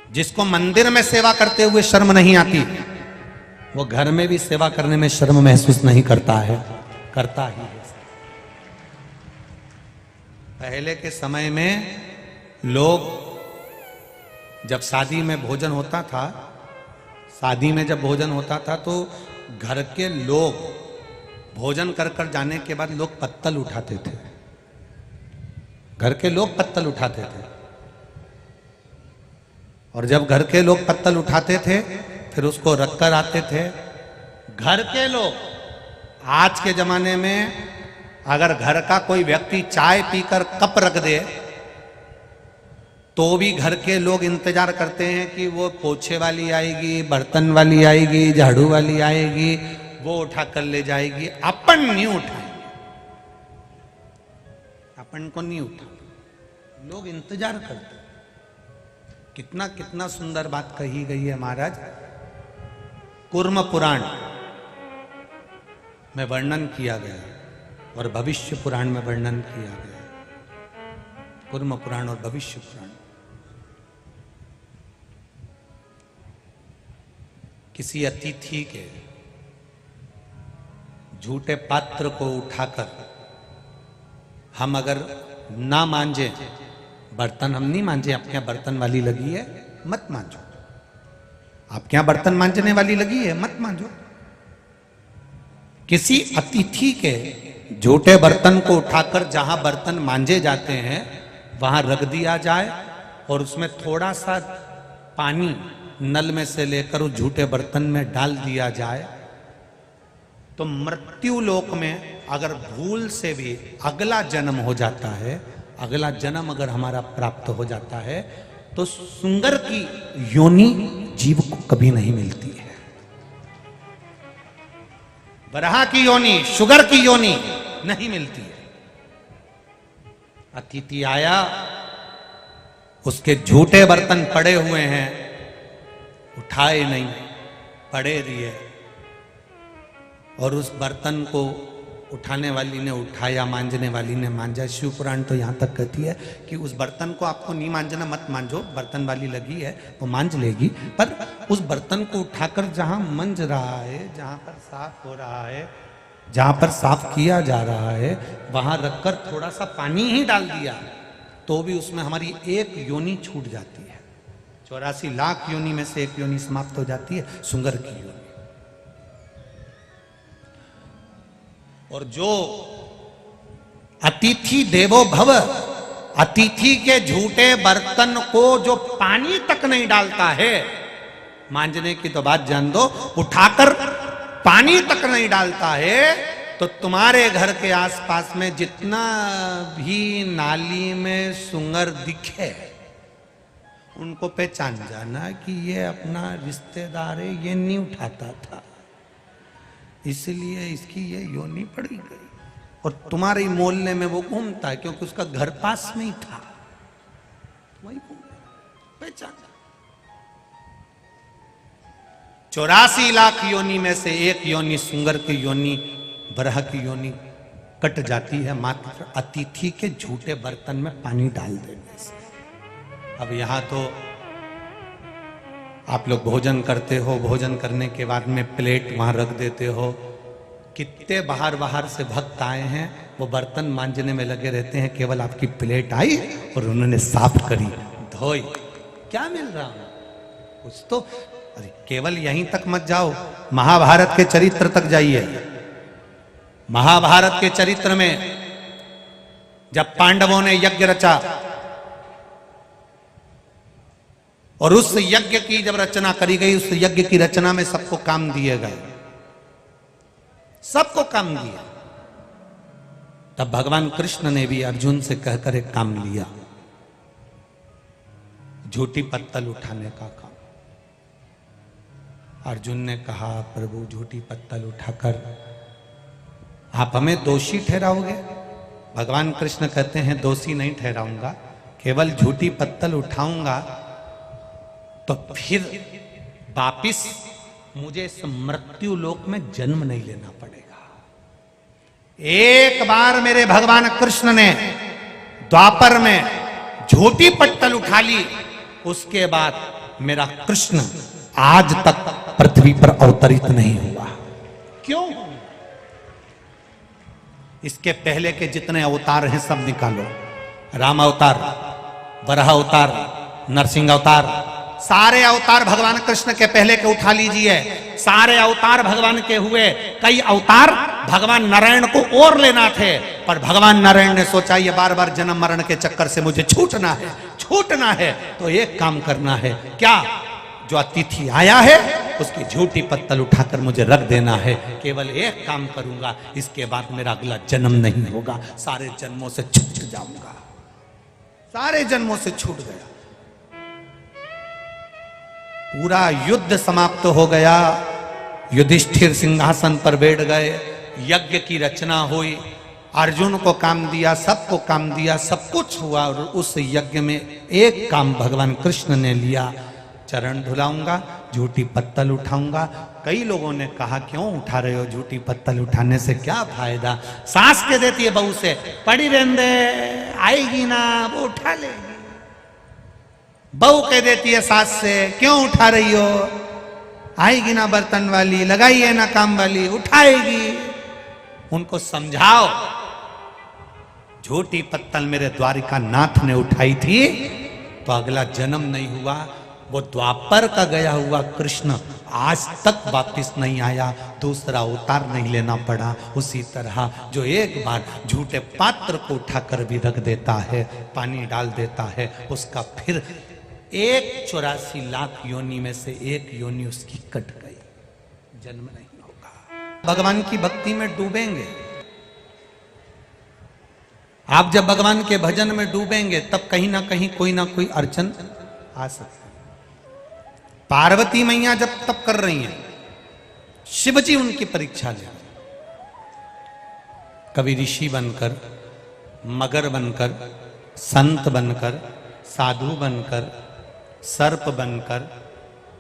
जिसको मंदिर में सेवा करते हुए शर्म नहीं आती, वो घर में भी सेवा करने में शर्म महसूस नहीं करता है, करता ही है। पहले के समय में लोग जब शादी में भोजन होता था, शादी में जब भोजन होता था तो घर के लोग भोजन कर कर जाने के बाद लोग पत्तल उठाते थे, घर के लोग पत्तल उठाते थे। और जब घर के लोग पत्तल उठाते थे फिर उसको रख कर आते थे घर के लोग। आज के जमाने में अगर घर का कोई व्यक्ति चाय पीकर कप रख दे तो भी घर के लोग इंतजार करते हैं कि वो पोछे वाली आएगी, बर्तन वाली आएगी, झाड़ू वाली आएगी, वो उठा कर ले जाएगी। अपन नहीं उठाएंगे, अपन को नहीं उठा, लोग इंतजार करते। कितना कितना सुंदर बात कही गई है महाराज। कूर्म पुराण में वर्णन किया गया और भविष्य पुराण में वर्णन किया गया। कूर्म पुराण और भविष्य पुराण। किसी अतिथि के झूठे पात्र को उठाकर हम अगर ना मांजे, बर्तन हम नहीं मांजे, आपके यहाँ बर्तन वाली लगी है मत मांजो, आपके यहाँ बर्तन मांजने वाली लगी है मत मांजो। किसी अतिथि के झूठे बर्तन को उठाकर जहां बर्तन मांजे जाते हैं वहां रख दिया जाए और उसमें थोड़ा सा पानी नल में से लेकर उस झूठे बर्तन में डाल दिया जाए तो मृत्यु लोक में अगर भूल से भी अगला जन्म हो जाता है, अगला जन्म अगर हमारा प्राप्त हो जाता है तो सुंगर की योनि जीव को कभी नहीं मिलती है। बरहा की योनि, शुगर की योनि नहीं मिलती है। अतिथि आया, उसके झूठे बर्तन पड़े हुए हैं, उठाए नहीं, पड़े रहिए, और उस बर्तन को उठाने वाली ने उठाया, मांजने वाली ने मांजा। शिव पुराण तो यहाँ तक कहती है कि उस बर्तन को आपको नहीं मांजना, मत मांजो, बर्तन वाली लगी है वो मांज लेगी, पर उस बर्तन को उठाकर जहाँ मंज रहा है, जहाँ पर साफ हो रहा है, जहाँ पर साफ किया जा रहा है, वहाँ रखकर थोड़ा सा पानी ही डाल दिया तो भी उसमें हमारी एक योनि छूट जाती है। 84 लाख योनि में से एक योनि समाप्त हो जाती है, सुंगर की योनि। और जो अतिथि देवो भव, अतिथि के झूठे बर्तन को जो पानी तक नहीं डालता है, मांजने की तो बात जान दो, उठाकर पानी तक नहीं डालता है, तो तुम्हारे घर के आसपास में जितना भी नाली में सुंगर दिखे उनको पहचान जाना कि ये अपना रिश्तेदार है, ये नहीं उठाता था, इसलिए इसकी ये योनि पड़ी गई। और तुम्हारे मोहल्ले में वो घूमता है क्योंकि उसका घर पास में ही था, वही पहचान। 84 लाख योनि में से एक योनि सुंगर की योनि, बरह की योनि कट जाती है मात्र अतिथि के झूठे बर्तन में पानी डाल देने से। अब यहां तो आप लोग भोजन करते हो, भोजन करने के बाद में प्लेट वहां रख देते हो। कितने बाहर बाहर से भक्त आए हैं, वो बर्तन मांजने में लगे रहते हैं, केवल आपकी प्लेट आई और उन्होंने साफ करी, धोई, क्या मिल रहा है कुछ तो। अरे केवल यहीं तक मत जाओ, महाभारत के चरित्र तक जाइए। महाभारत के चरित्र में जब पांडवों ने यज्ञ रचा और उस यज्ञ की जब रचना करी गई, उस यज्ञ की रचना में सबको काम दिए गए, सबको काम दिया। तब भगवान कृष्ण ने भी अर्जुन से कहकर एक काम लिया, झूठी पत्तल उठाने का काम। अर्जुन ने कहा, प्रभु झूठी पत्तल उठाकर आप हमें दोषी ठहराओगे? भगवान कृष्ण कहते हैं, दोषी नहीं ठहराऊंगा, केवल झूठी पत्तल उठाऊंगा तो फिर वापिस मुझे इस मृत्यु लोक में जन्म नहीं लेना पड़ेगा। एक बार मेरे भगवान कृष्ण ने द्वापर में झूठी पत्तल उठा ली, उसके बाद मेरा कृष्ण आज तक पृथ्वी पर अवतरित नहीं हुआ। क्यों? इसके पहले के जितने अवतार हैं सब निकालो, राम अवतार, वराह अवतार, नरसिंह अवतार, सारे अवतार भगवान कृष्ण के पहले के उठा लीजिए, सारे अवतार भगवान के हुए। कई अवतार भगवान नारायण को और लेना थे, पर भगवान नारायण ने सोचा ये बार बार जन्म मरण के चक्कर से मुझे छूटना है, तो एक काम करना है। क्या? जो अतिथि आया है उसकी झूठी पत्तल उठाकर मुझे रख देना है। केवल एक काम करूंगा, इसके बाद मेरा अगला जन्म नहीं होगा, सारे जन्मों से छूट जाऊंगा। सारे जन्मों से छूट गया। पूरा युद्ध समाप्त हो गया। युधिष्ठिर सिंहासन पर बैठ गए, यज्ञ की रचना हुई, अर्जुन को काम दिया, सबको काम दिया, सब कुछ हुआ। और उस यज्ञ में एक काम भगवान कृष्ण ने लिया, चरण धुलाऊंगा, झूठी पत्तल उठाऊंगा। कई लोगों ने कहा क्यों उठा रहे हो, झूठी पत्तल उठाने से क्या फायदा? सास के देती है बहू से, पड़ी रहने दे, आएगी ना वो उठा लेगी। बहू कह देती है सास से, क्यों उठा रही हो, आएगी ना बर्तन वाली, लगाइए ना काम वाली, उठाएगी। उनको समझाओ, झूठी पत्तल मेरे द्वारिका नाथ ने उठाई थी तो अगला जन्म नहीं हुआ। वो द्वापर का गया हुआ कृष्ण आज तक वापिस नहीं आया, दूसरा अवतार नहीं लेना पड़ा। उसी तरह जो एक बार झूठे पात्र को उठाकर भी रख देता है, पानी डाल देता है, उसका फिर 184 लाख योनि में से एक योनि उसकी कट गई, जन्म नहीं होगा। भगवान की भक्ति में डूबेंगे आप, जब भगवान के भजन में डूबेंगे तब कहीं ना कहीं कोई ना कोई अड़चन आ सकती है। पार्वती मैया जब तप कर रही हैं, शिव जी उनकी परीक्षा ले, कभी ऋषि बनकर, मगर बनकर, संत बनकर, साधु बनकर, सर्प बनकर,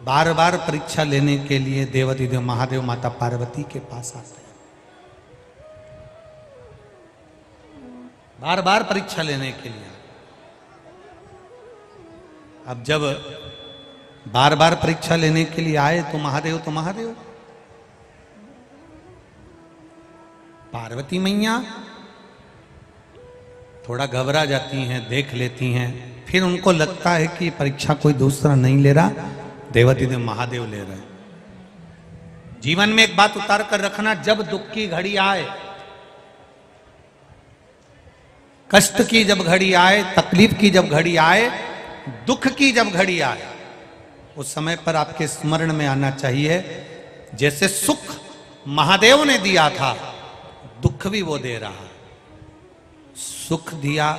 बार बार परीक्षा लेने के लिए देवाधिदेव महादेव माता पार्वती के पास आते हैं। बार बार परीक्षा लेने के लिए। अब जब बार बार परीक्षा लेने के लिए आए तो महादेव पार्वती मैया थोड़ा घबरा जाती हैं, देख लेती हैं, फिर उनको लगता है कि परीक्षा कोई दूसरा नहीं ले रहा, देवाधिदेव महादेव ले रहे हैं। जीवन में एक बात उतार कर रखना, जब दुख की घड़ी आए, कष्ट की जब घड़ी आए, तकलीफ की जब घड़ी आए, दुख की जब घड़ी आए, उस समय पर आपके स्मरण में आना चाहिए जैसे सुख महादेव ने दिया था, दुख भी वो दे रहा है। सुख दिया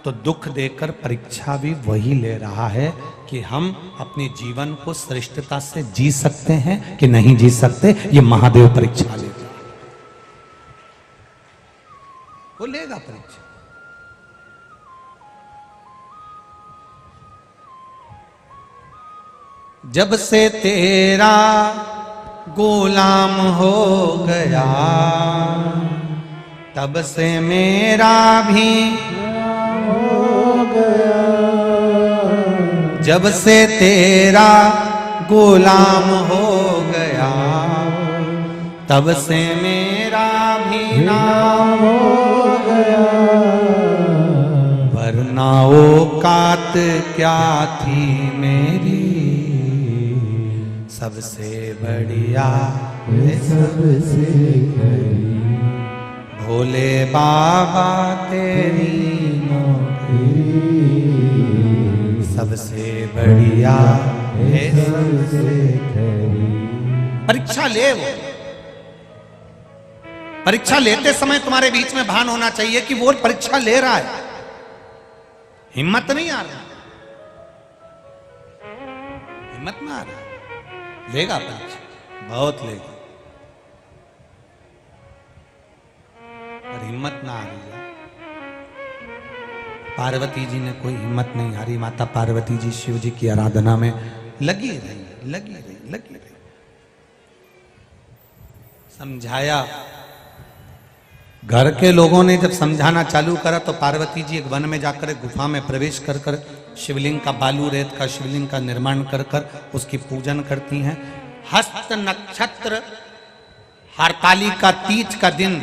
तो दुख देकर परीक्षा भी वही ले रहा है कि हम अपने जीवन को श्रेष्ठता से जी सकते हैं कि नहीं जी सकते। ये महादेव परीक्षा लेगा, वो लेगा परीक्षा। जब से तेरा गुलाम हो गया, तब से मेरा भी हो गया। जब से तेरा गुलाम हो गया, तब से मेरा भी नाम हो गया। वरना औकात क्या थी मेरी, सबसे बढ़िया सबसे खरी, भोले बाबा तेरी नौकरी, सबसे बढ़िया है सबसे खरी। परीक्षा ले, वो परीक्षा लेते समय तुम्हारे बीच में भान होना चाहिए कि वो परीक्षा ले रहा है, हिम्मत नहीं आ रहा, हिम्मत ना आ रहा, लेगा परीक्षा, बहुत लेगा, पर हिम्मत ना आ रही है। पार्वती जी ने कोई हिम्मत नहीं हारी। माता पार्वती जी शिव जी की आराधना में लगी रही। समझाया, घर के लोगों ने जब समझाना चालू करा तो पार्वती जी एक वन में जाकर एक गुफा में प्रवेश कर शिवलिंग का, बालू रेत का शिवलिंग का निर्माण कर कर उसकी पूजन करती हैं। हस्त नक्षत्र हरतालिका तीज का दिन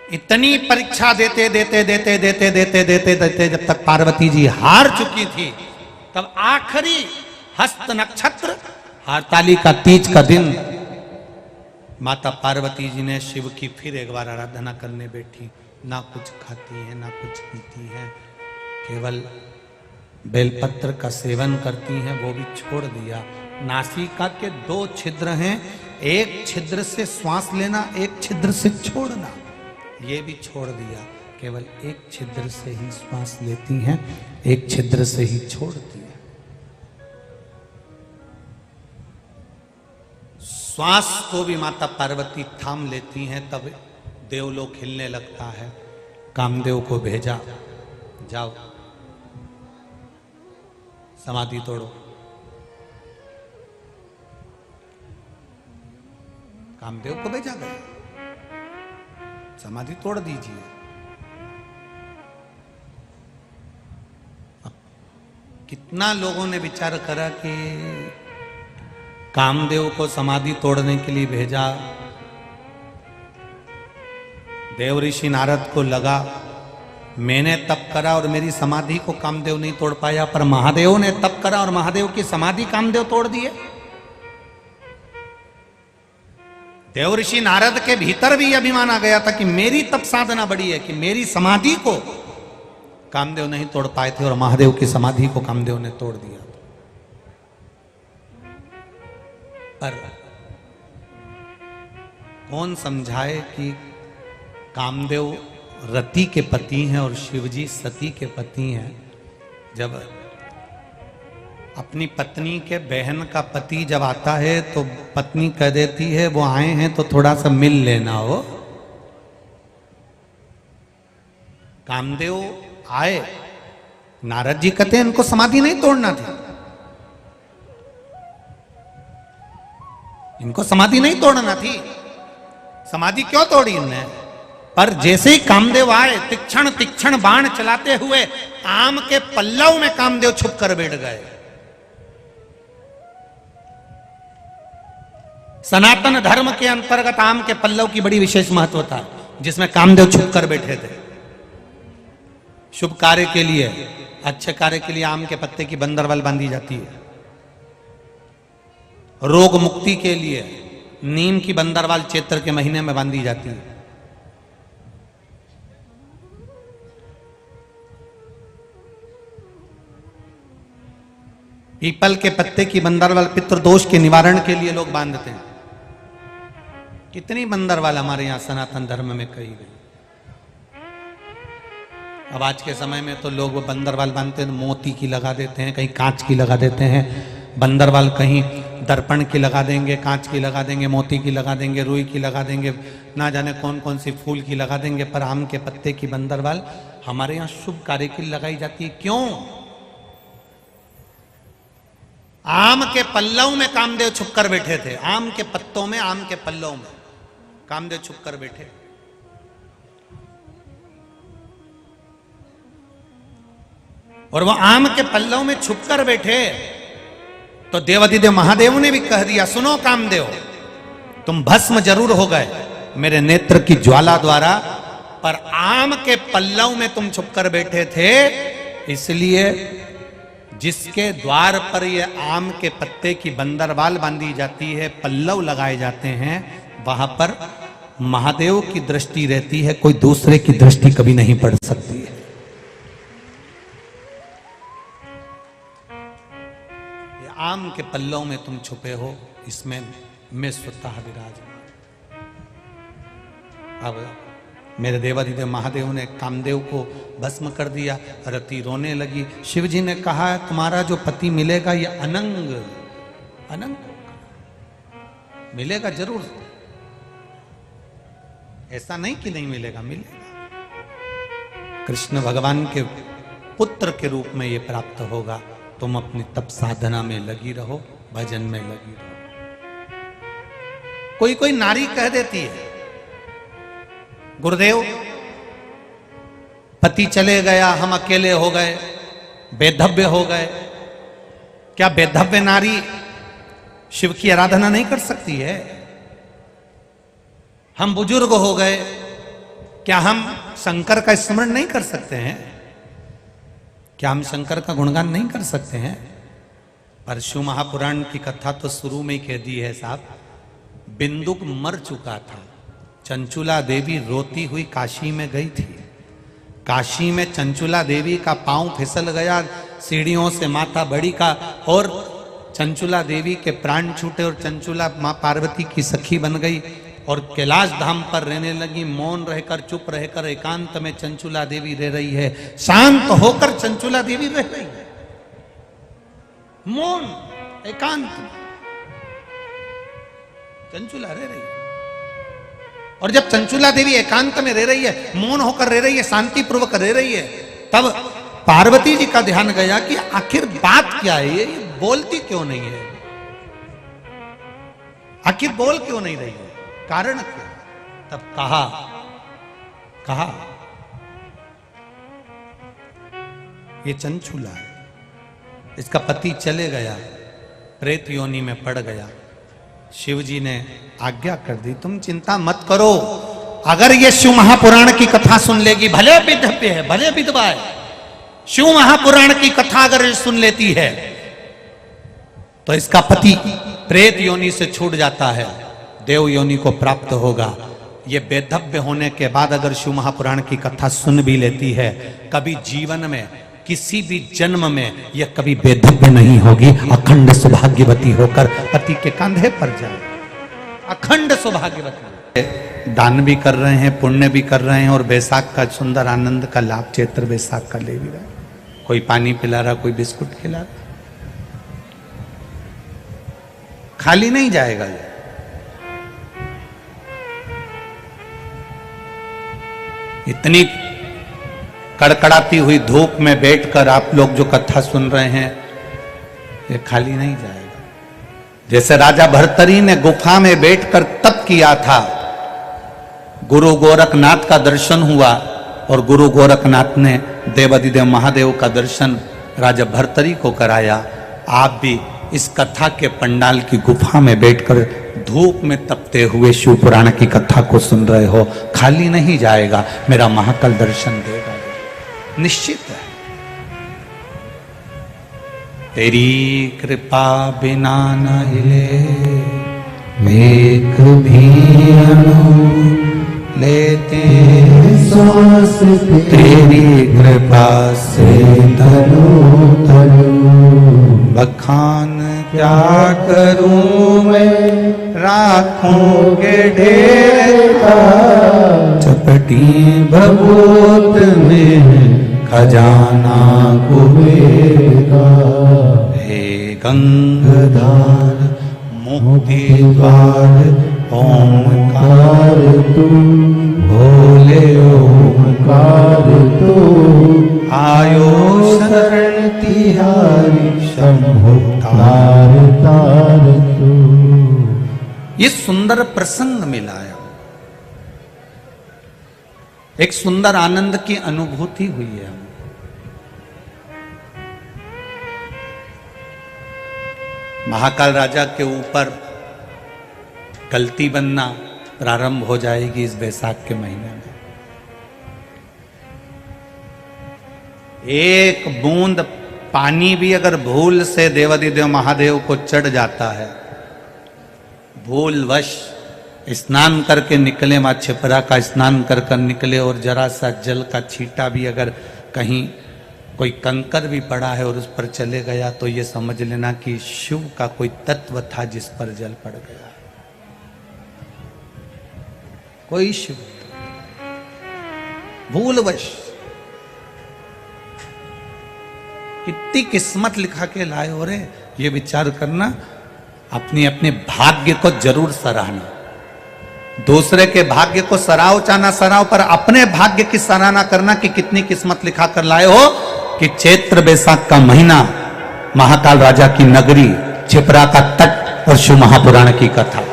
इतनी परीक्षा देते देते देते देते देते देते देते जब तक पार्वती जी हार चुकी थी, तब आखिरी हस्त नक्षत्र हरतालिका तीज का दिन माता पार्वती जी ने शिव की फिर एक बार आराधना करने बैठी। ना कुछ खाती है, ना कुछ पीती है, केवल बेलपत्र का सेवन करती हैं, वो भी छोड़ दिया। नासिका के 2 छिद्र हैं, एक छिद्र से श्वास लेना, एक छिद्र से छोड़ना, ये भी छोड़ दिया। केवल एक छिद्र से ही श्वास लेती हैं, एक छिद्र से ही छोड़ती है। श्वास को भी माता पार्वती थाम लेती हैं, तब देवलोक हिलने लगता है। कामदेव को भेजा, जाओ समाधि तोड़ो। कामदेव को भेजा गया, समाधि तोड़ दीजिए। अब कितना लोगों ने विचार करा कि कामदेव को समाधि तोड़ने के लिए भेजा। देव ऋषि नारद को लगा मैंने तप करा और मेरी समाधि को कामदेव नहीं तोड़ पाया, पर महादेव ने तप करा और महादेव की समाधि कामदेव तोड़ दिए। देव ऋषि नारद के भीतर भी अभिमान आ गया था कि मेरी तप साधना बड़ी है, कि मेरी समाधि को कामदेव नहीं तोड़ पाए थे, और महादेव की समाधि को कामदेव ने तोड़ दिया। पर कौन समझाए कि कामदेव रति के पति हैं और शिवजी सती के पति हैं। जब अपनी पत्नी के बहन का पति जब आता है तो पत्नी कह देती है वो आए हैं तो थोड़ा सा मिल लेना हो। कामदेव आए, नारद जी कहते हैं इनको समाधि नहीं तोड़ना थी, इनको समाधि नहीं तोड़ना थी। समाधि क्यों तोड़ी इनने? पर जैसे ही कामदेव आए, तीक्ष्ण तीक्ष्ण बाण चलाते हुए आम के पल्लव में कामदेव छुप कर बैठ गए। सनातन धर्म के अंतर्गत आम के पल्लव की बड़ी विशेष महत्वता है, जिसमें कामदेव छुप कर बैठे थे। शुभ कार्य के लिए, अच्छे कार्य के लिए आम के पत्ते की बंदरवाल बांधी जाती है। रोग मुक्ति के लिए नीम की बंदरवाल चैत्र के महीने में बांधी जाती है। पीपल के पत्ते की बंदरवाल पितृदोष के निवारण के लिए लोग बांधते हैं। कितनी बंदरवाल हमारे यहां सनातन धर्म में कही गई। अब आज के समय में तो लोग वो बंदरवाल बांधते हैं, मोती की लगा देते हैं, कहीं कांच की लगा देते हैं। बंदरवाल कहीं दर्पण की लगा देंगे, कांच की लगा देंगे, मोती की लगा देंगे, रुई की लगा देंगे, ना जाने कौन कौन सी फूल की लगा देंगे। पर आम के पत्ते की बंदरवाल हमारे यहाँ शुभ कार्य की लगाई जाती है। क्यों? आम के पल्लव में कामदेव छुप कर बैठे थे। आम के पत्तों में, आम के पल्लव में कामदेव छुप कर बैठे। और वो आम के पल्लव में छुप कर बैठे तो देवाधिदेव महादेव ने भी कह दिया, सुनो कामदेव, तुम भस्म जरूर हो गए मेरे नेत्र की ज्वाला द्वारा, पर आम के पल्लव में तुम छुप कर बैठे थे, इसलिए जिसके द्वार पर ये आम के पत्ते की बंदरवाल बांधी जाती है, पल्लव लगाए जाते हैं, वहां पर महादेव की दृष्टि रहती है, कोई दूसरे की दृष्टि कभी नहीं पड़ सकती है। ये आम के पल्लव में तुम छुपे हो, इसमें मैं स्वतः विराजमान। अब मेरे देवाधिदेव महादेव ने कामदेव को भस्म कर दिया। रति रोने लगी। शिव जी ने कहा, तुम्हारा जो पति मिलेगा ये अनंग अनंग मिलेगा जरूर, ऐसा नहीं कि नहीं मिलेगा, मिलेगा। कृष्ण भगवान के पुत्र के रूप में ये प्राप्त होगा। तुम अपनी तप साधना में लगी रहो, भजन में लगी रहो। कोई कोई नारी कह देती है, गुरुदेव पति चले गया, हम अकेले हो गए, बेधव्य हो गए। क्या बेधव्य नारी शिव की आराधना नहीं कर सकती है? हम बुजुर्ग हो गए, क्या हम शंकर का स्मरण नहीं कर सकते हैं? क्या हम शंकर का गुणगान नहीं कर सकते हैं? पर शिव महापुराण की कथा तो शुरू में ही कह दी है साहब। बिंदुक मर चुका था, चंचुला देवी रोती हुई काशी में गई थी। काशी में चंचुला देवी का पांव फिसल गया सीढ़ियों से, माता बड़ी का, और चंचुला देवी के प्राण छूटे और चंचुला मां पार्वती की सखी बन गई और कैलाश धाम पर रहने लगी। मौन रहकर, चुप रहकर, एकांत में चंचुला देवी रह रही है। शांत होकर चंचुला देवी रह रही है, मौन एकांत चंचुला रह रही है। और जब चंचुला देवी एकांत में रह रही है, मौन होकर रह रही है, शांति पूर्वक रह रही है, तब पार्वती जी का ध्यान गया कि आखिर बात क्या है, ये बोलती क्यों नहीं है, आखिर बोल क्यों नहीं रही है, कारण क्या? तब कहा ये चंचुला है, इसका पति चले गया, प्रेत योनि में पड़ गया। शिव जी ने आज्ञा कर दी, तुम चिंता मत करो, अगर ये शिव महापुराण की कथा सुन लेगी, भले विधव्य है, भले विधवा है, शिव महापुराण की कथा अगर सुन लेती है तो इसका पति प्रेत योनि से छूट जाता है, देव योनि को प्राप्त होगा। ये बेधव्य होने के बाद अगर शिव महापुराण की कथा सुन भी लेती है, कभी जीवन में किसी भी जन्म में यह कभी बेधव्य नहीं होगी, अखंड सौभाग्यवती होकर पति के कंधे पर जाए, अखंड सौभाग्यवती। दान भी कर रहे हैं, पुण्य भी कर रहे हैं, और बैसाख का सुंदर आनंद का लाभ चैत्र बैसाख का ले भी रहे। कोई पानी पिला रहा, कोई बिस्कुट खिला रहा, खाली नहीं जाएगा ये। इतनी कड़कड़ाती हुई धूप में बैठकर आप लोग जो कथा सुन रहे हैं, ये खाली नहीं जाएगा। जैसे राजा भर्तरी ने गुफा में बैठकर तप किया था, गुरु गोरखनाथ का दर्शन हुआ और गुरु गोरखनाथ ने देवाधिदेव महादेव का दर्शन राजा भर्तरी को कराया। आप भी इस कथा के पंडाल की गुफा में बैठकर धूप में तपते हुए शिव पुराण की कथा को सुन रहे हो, खाली नहीं जाएगा, मेरा महाकाल दर्शन देगा, निश्चित है। तेरी कृपा बिना न हिले मेघ भी लेते सांस, तेरी कृपा से तनु बखान क्या करूं मैं, राखों के ढेर का चपटी भभूत में खजाना कुबेर का। हे गंगाधार मुक्ति द्वार ओंकार तू, भोले ओंकार तू, आयो शरण तिहारी शंभो तार तार तू। ये सुंदर प्रसंग मिलाया, एक सुंदर आनंद की अनुभूति हुई है। महाकाल राजा के ऊपर गलती बनना प्रारंभ हो जाएगी इस बैसाख के महीने में। एक बूंद पानी भी अगर भूल से देवाधिदेव महादेव को चढ़ जाता है, भूलवश स्नान करके निकले, मां छिपरा का स्नान कर कर निकले, और जरा सा जल का छींटा भी अगर कहीं कोई कंकर भी पड़ा है और उस पर चले गया, तो ये समझ लेना कि शिव का कोई तत्व था जिस पर जल पड़ गया। कोई शिव भूलवश, कितनी किस्मत लिखा के लाए हो रे, ये विचार करना, अपने अपने भाग्य को जरूर सराहना। दूसरे के भाग्य को सराहो चाहे ना सराहो, पर अपने भाग्य की सराहना करना कि कितनी किस्मत लिखा कर लाए हो कि चैत्र बैसाख का महीना, महाकाल राजा की नगरी, छिपरा का तट और शिव महापुराण की कथा।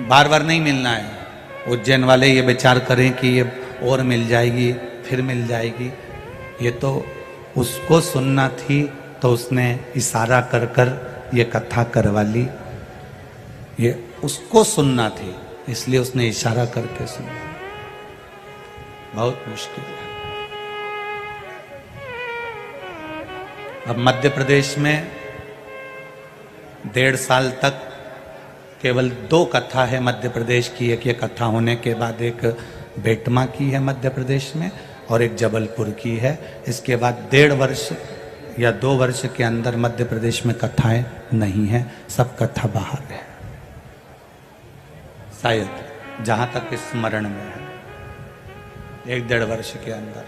बार बार नहीं मिलना है। उज्जैन वाले ये विचार करें कि ये और मिल जाएगी फिर मिल जाएगी, ये तो उसको सुनना थी तो उसने इशारा कर कर ये कथा करवा ली। ये उसको सुनना थी इसलिए उसने इशारा करके सुना। बहुत मुश्किल है। अब मध्य प्रदेश में 1.5 साल तक केवल 2 कथा है मध्य प्रदेश की। एक ये कथा होने के बाद एक बेटमा की है मध्य प्रदेश में और एक जबलपुर की है। इसके बाद 1.5 वर्ष या 2 वर्ष के अंदर मध्य प्रदेश में कथाएं नहीं है, सब कथा बाहर है शायद, जहां तक स्मरण में है। 1-1.5 वर्ष के अंदर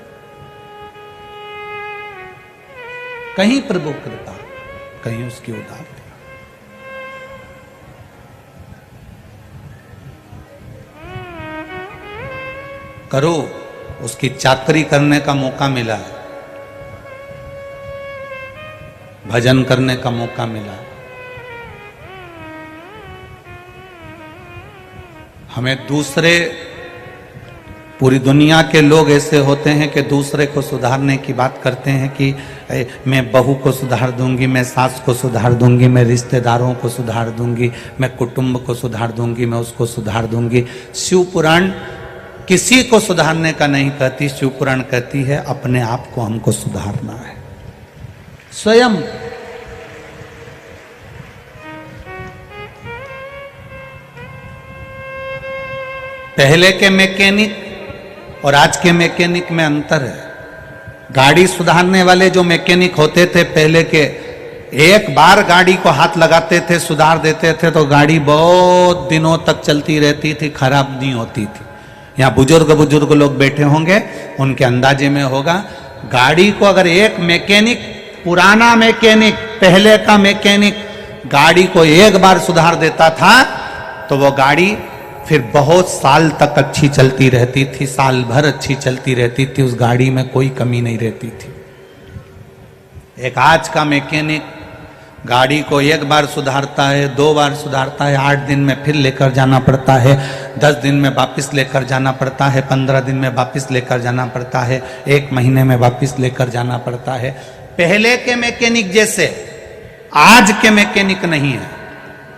कहीं प्रभु कृपा, कहीं उसकी उदारता। करो, उसकी चाकरी करने का मौका मिला है, भजन करने का मौका मिला है। हमें दूसरे, पूरी दुनिया के लोग ऐसे होते हैं कि दूसरे को सुधारने की बात करते हैं कि मैं बहू को सुधार दूंगी, मैं सास को सुधार दूंगी, मैं रिश्तेदारों को सुधार दूंगी, मैं कुटुंब को सुधार दूंगी, मैं उसको सुधार दूंगी। शिव पुराण किसी को सुधारने का नहीं कहती, शिव पुराण कहती है अपने आप को हमको सुधारना है स्वयं। पहले के मैकेनिक और आज के मैकेनिक में अंतर है। गाड़ी सुधारने वाले जो मैकेनिक होते थे पहले के, एक बार गाड़ी को हाथ लगाते थे, सुधार देते थे तो गाड़ी बहुत दिनों तक चलती रहती थी, खराब नहीं होती थी। यहाँ बुजुर्ग लोग बैठे होंगे, उनके अंदाजे में होगा। गाड़ी को अगर एक मैकेनिक, पुराना मैकेनिक, पहले का मैकेनिक गाड़ी को एक बार सुधार देता था तो वो गाड़ी फिर बहुत साल तक अच्छी चलती रहती थी, साल भर अच्छी चलती रहती थी, उस गाड़ी में कोई कमी नहीं रहती थी। एक आज का मैकेनिक गाड़ी को एक बार सुधारता है, 2 बार सुधारता है, 8 दिन में फिर लेकर जाना पड़ता है, 10 दिन में वापस लेकर जाना पड़ता है, 15 दिन में वापस लेकर जाना पड़ता है, 1 महीने में वापस लेकर जाना पड़ता है। पहले के मैकेनिक जैसे आज के मैकेनिक नहीं है।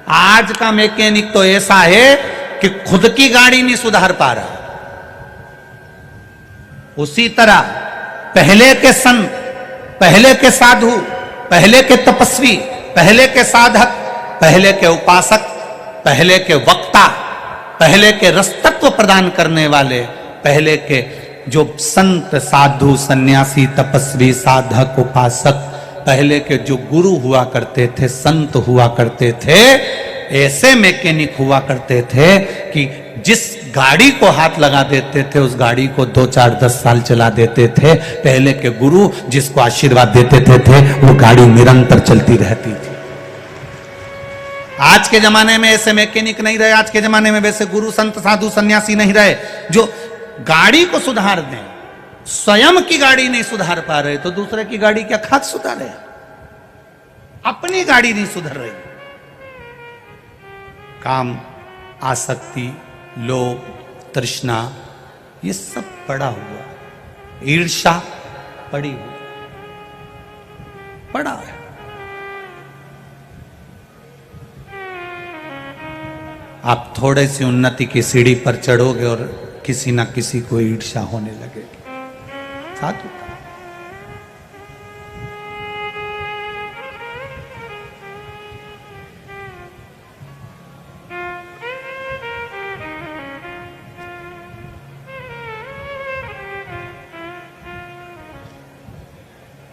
आज का मैकेनिक तो ऐसा है कि खुद की गाड़ी नहीं सुधार पा रहा। उसी तरह पहले के संत, पहले के साधु, पहले के तपस्वी, पहले के साधक, पहले के उपासक, पहले के वक्ता, पहले के रसतत्व प्रदान करने वाले, पहले के जो संत, साधु, सन्यासी, तपस्वी, साधक, उपासक, पहले के जो गुरु हुआ करते थे, संत हुआ करते थे, ऐसे मैकेनिक हुआ करते थे कि जिस गाड़ी को हाथ लगा देते थे उस गाड़ी को 2, 4, 10 साल चला देते थे। पहले के गुरु जिसको आशीर्वाद देते थे वो गाड़ी निरंतर चलती रहती थी। आज के जमाने में ऐसे मैकेनिक नहीं रहे। आज के जमाने में वैसे गुरु, संत, साधु, सन्यासी नहीं रहे जो गाड़ी को सुधार दें। स्वयं की गाड़ी नहीं सुधार पा रहे तो दूसरे की गाड़ी क्या खाक सुधारे? अपनी गाड़ी नहीं सुधर रही। काम, आसक्ति, लोभ, तृष्णा, ये सब पड़ा हुआ, ईर्ष्या पड़ी हुई, पड़ा है। आप थोड़े सी उन्नति की सीढ़ी पर चढ़ोगे और किसी ना किसी को ईर्ष्या होने लगेगी। साधु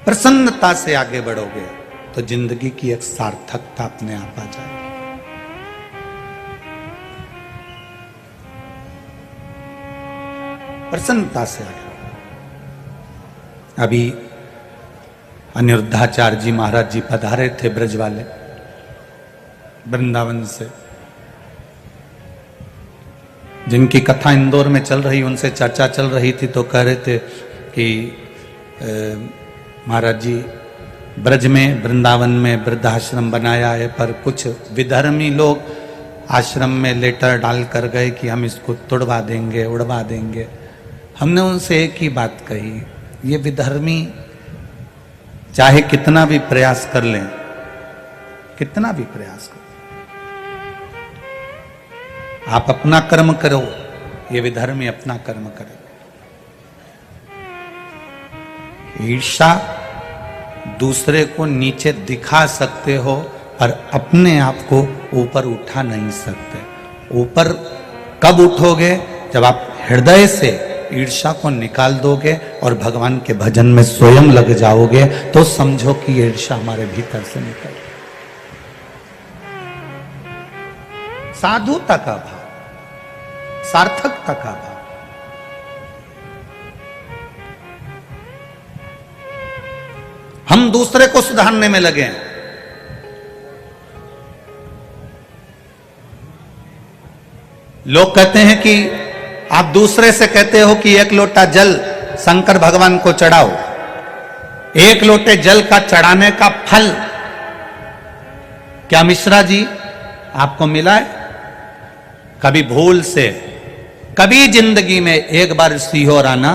प्रसन्नता से आगे बढ़ोगे तो जिंदगी की एक सार्थकता अपने आप आ जाएगी। प्रसन्नता से आगे। अभी अनिरुद्धाचार्य जी महाराज जी पधारे थे, ब्रज वाले, वृंदावन से, जिनकी कथा इंदौर में चल रही, उनसे चर्चा चल रही थी तो कह रहे थे कि महाराज जी ब्रज में, वृंदावन में वृद्धाश्रम बनाया है, पर कुछ विधर्मी लोग आश्रम में लेटर डाल कर गए कि हम इसको तुड़वा देंगे, उड़वा देंगे। हमने उनसे एक ही बात कही, ये विधर्मी चाहे कितना भी प्रयास कर लें, कितना भी प्रयास करो, आप अपना कर्म करो, ये विधर्मी अपना कर्म करे। ईर्षा दूसरे को नीचे दिखा सकते हो पर अपने आप को ऊपर उठा नहीं सकते। ऊपर कब उठोगे? जब आप हृदय से ईर्षा को निकाल दोगे और भगवान के भजन में स्वयं लग जाओगे, तो समझो कि ईर्षा हमारे भीतर से निकल। साधुता का भाव, सार्थकता का भाव। हम दूसरे को सुधारने में लगे हैं। लोग कहते हैं कि आप दूसरे से कहते हो कि एक लोटा जल शंकर भगवान को चढ़ाओ। एक लोटे जल का चढ़ाने का फल क्या मिश्रा जी आपको मिला है? कभी भूल से, कभी जिंदगी में एक बार सीहोर आना,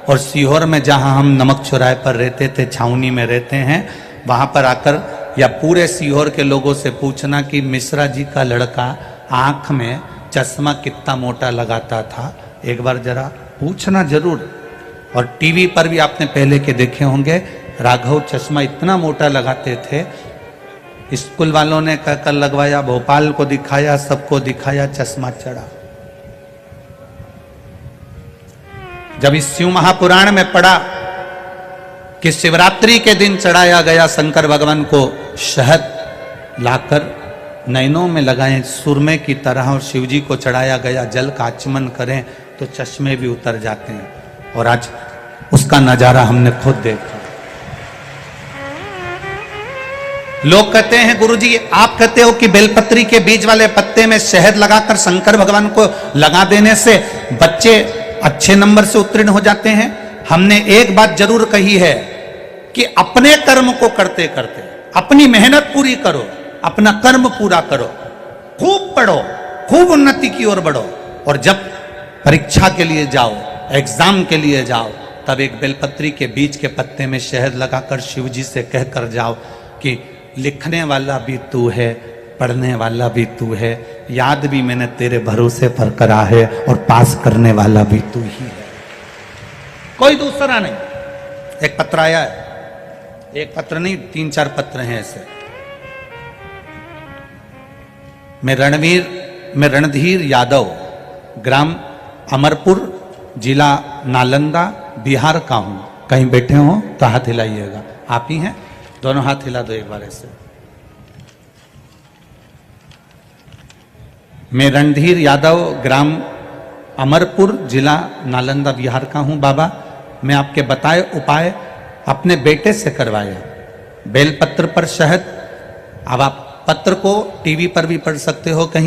और सीहोर में जहां हम नमक चौराहे पर रहते थे, छावनी में रहते हैं, वहां पर आकर या पूरे सीहोर के लोगों से पूछना कि मिश्रा जी का लड़का आंख में चश्मा कितना मोटा लगाता था, एक बार जरा पूछना जरूर। और टीवी पर भी आपने पहले के देखे होंगे, राघव चश्मा इतना मोटा लगाते थे, स्कूल वालों ने कहकर लगवाया, भोपाल को दिखाया, सबको दिखाया, चश्मा चढ़ा। जब इस शिव महापुराण में पढ़ा कि शिवरात्रि के दिन चढ़ाया गया शंकर भगवान को शहद लाकर नैनों में लगाएं सुरमे की तरह, और शिव जी को चढ़ाया गया जल का आचमन करें तो चश्मे भी उतर जाते हैं, और आज उसका नजारा हमने खुद देखा। लोग कहते हैं गुरुजी आप कहते हो कि बेलपत्री के बीज वाले पत्ते में शहद लगाकर शंकर भगवान को लगा देने से बच्चे अच्छे नंबर से उत्तीर्ण हो जाते हैं। हमने एक बात जरूर कही है कि अपने कर्म को करते करते अपनी मेहनत पूरी करो, अपना कर्म पूरा करो, खूब पढ़ो, खूब उन्नति की ओर बढ़ो, और जब परीक्षा के लिए जाओ, एग्जाम के लिए जाओ, तब एक बेलपत्री के बीज के पत्ते में शहद लगाकर शिव जी से कहकर जाओ कि लिखने वाला भी तू है, पढ़ने वाला भी तू है, याद भी मैंने तेरे भरोसे पर करा है, और पास करने वाला भी तू ही है, कोई दूसरा नहीं। एक पत्र आया है, एक पत्र नहीं 3-4 पत्र हैं ऐसे। मैं रणधीर यादव, ग्राम अमरपुर, जिला नालंदा, बिहार का हूं। कहीं बैठे हो तो हाथ हिलाइएगा। आप ही हैं? दोनों हाथ हिला दो एक बार ऐसे। मैं रणधीर यादव, ग्राम अमरपुर, जिला नालंदा, बिहार का हूं। बाबा, मैं आपके बताए उपाय अपने बेटे से करवाया, बेलपत्र पर शहद। अब आप पत्र को टीवी पर भी पढ़ सकते हो, कहीं